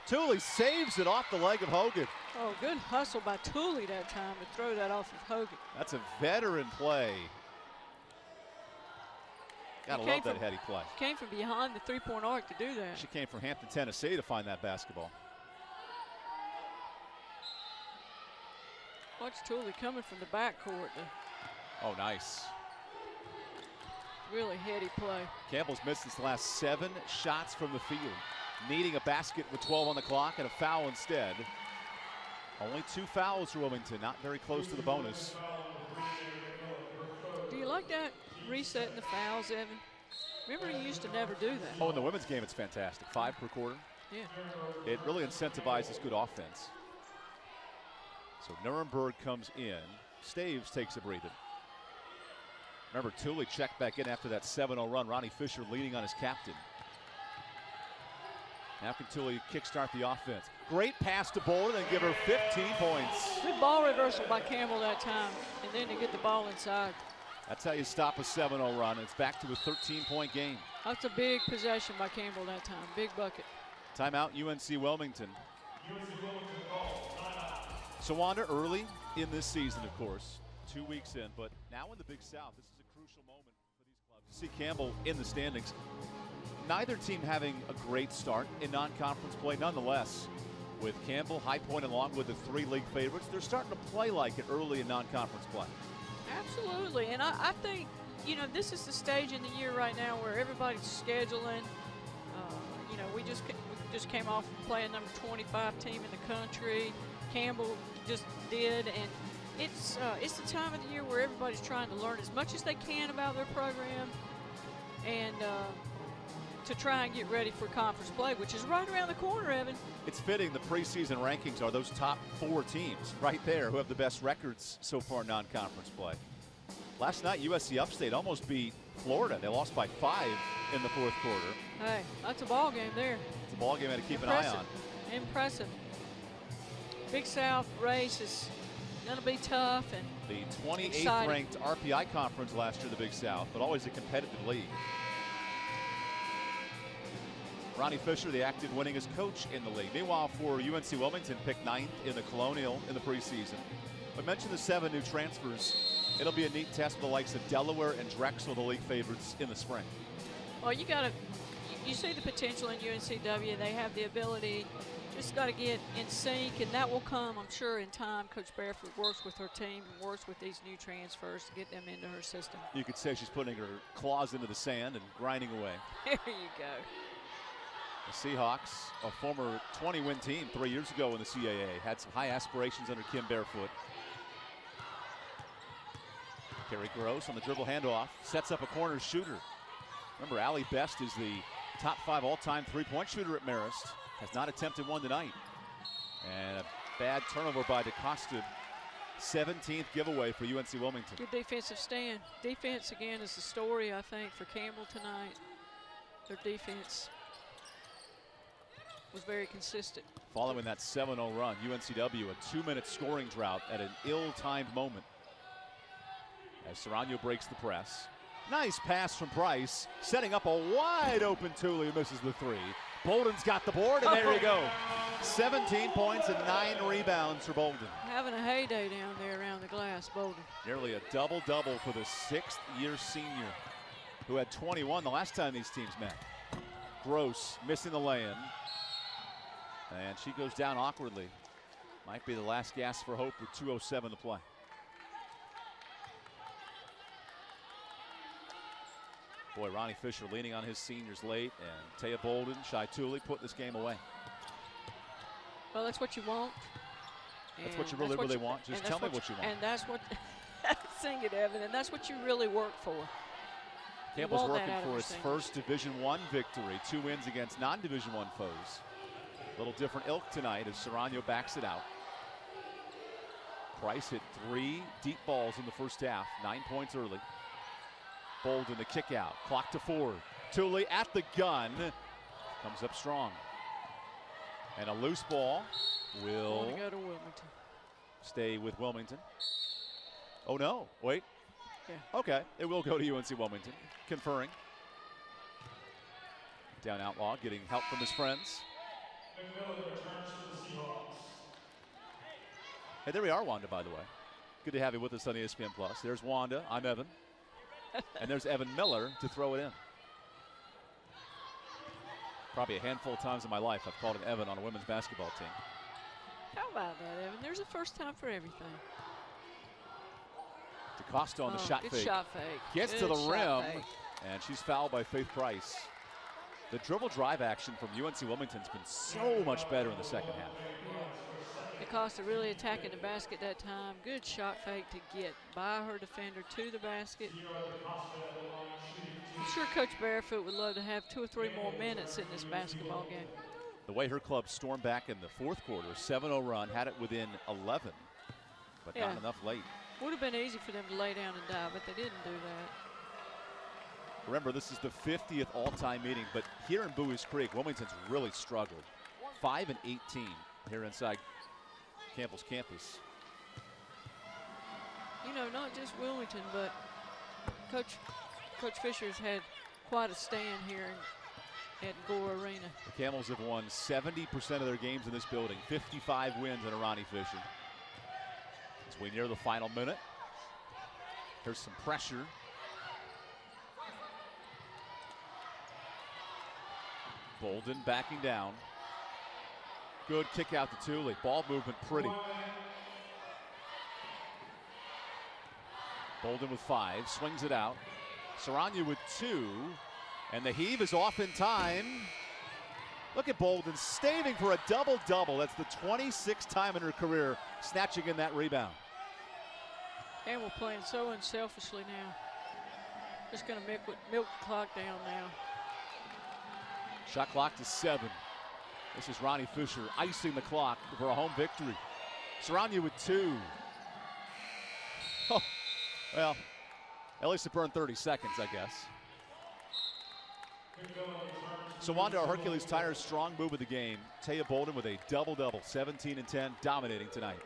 S1: Tooley saves it off the leg of Hogan.
S2: Oh, good hustle by Tooley that time to throw that off of Hogan.
S1: That's a veteran play. Gotta love that heady play.
S2: Came from behind the three-point arc to do that.
S1: She came from Hampton, Tennessee to find that basketball.
S2: Watch Tooley coming from the backcourt.
S1: Oh, nice.
S2: Really heady play.
S1: Campbell's missed his last 7 shots from the field, needing a basket with 12 on the clock and a foul instead. Only 2 fouls for Wilmington, not very close to the bonus.
S2: Do you like that resetting the fouls, Evan? Remember, you used to never do that.
S1: Oh, in the women's game, it's fantastic. 5 per quarter.
S2: Yeah.
S1: It really incentivizes good offense. So Nuremberg comes in. Staves takes a breather. Remember, Tooley checked back in after that 7-0 run. Ronnie Fisher leading on his captain. Now can Tooley kickstart the offense. Great pass to Bolden and give her 15 points.
S2: Good ball reversal by Campbell that time, and then to get the ball inside.
S1: That's how you stop a 7-0 run. It's back to a 13-point game.
S2: That's a big possession by Campbell that time. Big bucket.
S1: Timeout, UNC Wilmington. So Wanda, early in this season, of course, 2 weeks in, but now in the Big South, this is a crucial moment for these clubs. You see Campbell in the standings. Neither team having a great start in non-conference play. Nonetheless, with Campbell, High Point, along with the 3 league favorites, they're starting to play like it early in non-conference play.
S2: Absolutely, and I think, you know, this is the stage in the year right now where everybody's scheduling. You know, we just came off playing number 25 team in the country. Campbell just did, and it's the time of the year where everybody's trying to learn as much as they can about their program, and to try and get ready for conference play, which is right around the corner, Evan.
S1: It's fitting the preseason rankings are those top 4 teams right there who have the best records so far in non-conference play. Last night, USC Upstate almost beat Florida. They lost by 5 in the fourth quarter.
S2: Hey, that's a ball game there.
S1: It's a ball game I had to keep an eye on.
S2: Impressive. Big South race is going to be tough and
S1: the 28th
S2: exciting.
S1: Ranked RPI conference last year, the Big South, but always a competitive league. Ronnie Fisher, the active winningest coach in the league. Meanwhile, for UNC Wilmington, picked 9th in the Colonial in the preseason. I mentioned the 7 new transfers. It'll be a neat test for the likes of Delaware and Drexel, the league favorites, in the spring.
S2: Well, you see the potential in UNCW. They have the ability, just got to get in sync, and that will come, I'm sure, in time. Coach Barefoot works with her team and works with these new transfers to get them into her system.
S1: You could say she's putting her claws into the sand and grinding away.
S2: There you go.
S1: The Seahawks, a former 20-win team 3 years ago in the CAA, had some high aspirations under Kim Barefoot. Kerry Gross on the dribble handoff, sets up a corner shooter. Remember, Allie Best is the top 5 all-time three-point shooter at Marist. Has not attempted one tonight. And a bad turnover by DeCosta. 17th giveaway for UNC Wilmington.
S2: Good defensive stand. Defense, again, is the story, I think, for Campbell tonight. Their defense was very consistent.
S1: Following that 7-0 run, UNCW, a 2-minute scoring drought at an ill-timed moment. As Serrano breaks the press. Nice pass from Price, setting up a wide-open Tooley who misses the 3. Bolden's got the board, and there you go. 17 points and 9 rebounds for Bolden.
S2: Having a heyday down there around the glass, Bolden.
S1: Nearly a double-double for the 6th-year senior, who had 21 the last time these teams met. Gross missing the lay-in. And she goes down awkwardly. Might be the last gasp for hope with 2:07 to play. Boy, Ronnie Fisher leaning on his seniors late, and Taya Bolden, Shai Tooley put this game away.
S2: Well, that's what you want.
S1: That's what you really want. Just tell me what you want.
S2: And that's what, sing it, Evan, and that's what you really work for.
S1: Campbell's working for his first Division I victory, 2 wins against non-Division I foes. A little different ilk tonight as Serrano backs it out. Price hit 3 deep balls in the first half, 9 points early. Bolden the kick out, clock to 4. Tooley at the gun, comes up strong. And a loose ball will
S2: go to Wilmington.
S1: Stay with Wilmington. Oh no, wait.
S2: Yeah.
S1: Okay, it will go to UNC Wilmington, conferring. Down Outlaw, getting help from his friends. Hey, there we are, Wanda, by the way. Good to have you with us on ESPN+. There's Wanda, I'm Evan. And there's Evan Miller to throw it in. Probably a handful of times in my life I've called an Evan on a women's basketball team.
S2: How about that, Evan? There's a first time for everything.
S1: DeCosta on the shot fake.
S2: Good shot fake.
S1: Gets to the rim, and she's fouled by Faith Price. The dribble drive action from UNC Wilmington's been so much better in the second half.
S2: Yeah. DeCosta really attacking the basket that time. Good shot fake to get by her defender to the basket. I'm sure Coach Barefoot would love to have 2 or 3 more minutes in this basketball game.
S1: The way her club stormed back in the fourth quarter, 7-0 run, had it within 11, but not enough late.
S2: Would have been easy for them to lay down and die, but they didn't do that.
S1: Remember, this is the 50th all-time meeting, but here in Bowie's Creek, Wilmington's really struggled. 5-18 here inside Campbell's campus.
S2: You know, not just Wilmington, but Coach Fisher's had quite a stand here at Gore Arena.
S1: The Camels have won 70% of their games in this building, 55 wins under Ronnie Fisher. As we near the final minute, here's some pressure. Bolden backing down. Good kick out to Tooley. Ball movement pretty. Bolden with 5, swings it out. Serrano with 2, and the heave is off in time. Look at Bolden staving for a double-double. That's the 26th time in her career snatching in that rebound.
S2: And we're playing so unselfishly now. Just going to milk the clock down now.
S1: Shot clock to 7. This is Ronnie Fisher icing the clock for a home victory. Serrano with 2. Oh, well, at least it burned 30 seconds, I guess. So Wanda, our Hercules Tires strong move of the game. Taya Bolden with a double-double, 17 and 10, dominating tonight.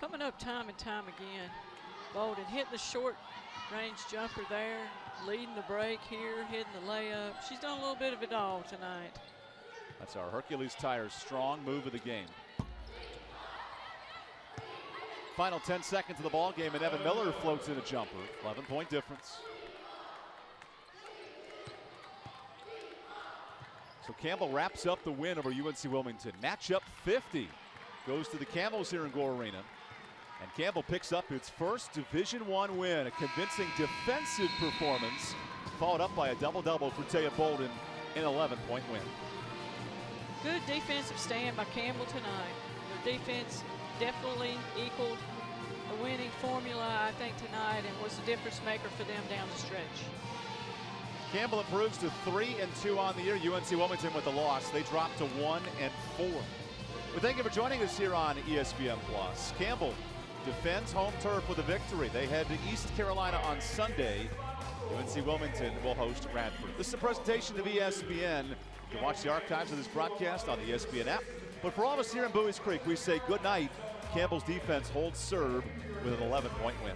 S2: Coming up time and time again. Bolden hitting the short range jumper there, leading the break here, hitting the layup. She's done a little bit of it all tonight.
S1: That's our Hercules Tires strong move of the game. Final 10 seconds of the ball game, and Evan Miller floats in a jumper. 11-point difference. So Campbell wraps up the win over UNC Wilmington. Matchup 50 goes to the Camels here in Gore Arena. And Campbell picks up its first Division I win, a convincing defensive performance, followed up by a double-double for Taya Bolden, an 11-point win.
S2: Good defensive stand by Campbell tonight. Their defense definitely equaled the winning formula, I think, tonight, and was the difference maker for them down the stretch.
S1: Campbell improves to 3-2 on the year. UNC Wilmington with the loss. They drop to 1-4. We thank you for joining us here on ESPN+. Campbell defends home turf with a victory. They head to East Carolina on Sunday. UNC Wilmington will host Radford. This is a presentation of ESPN. You can watch the archives of this broadcast on the ESPN app. But for all of us here in Bowie's Creek, we say good night. Campbell's defense holds serve with an 11-point win.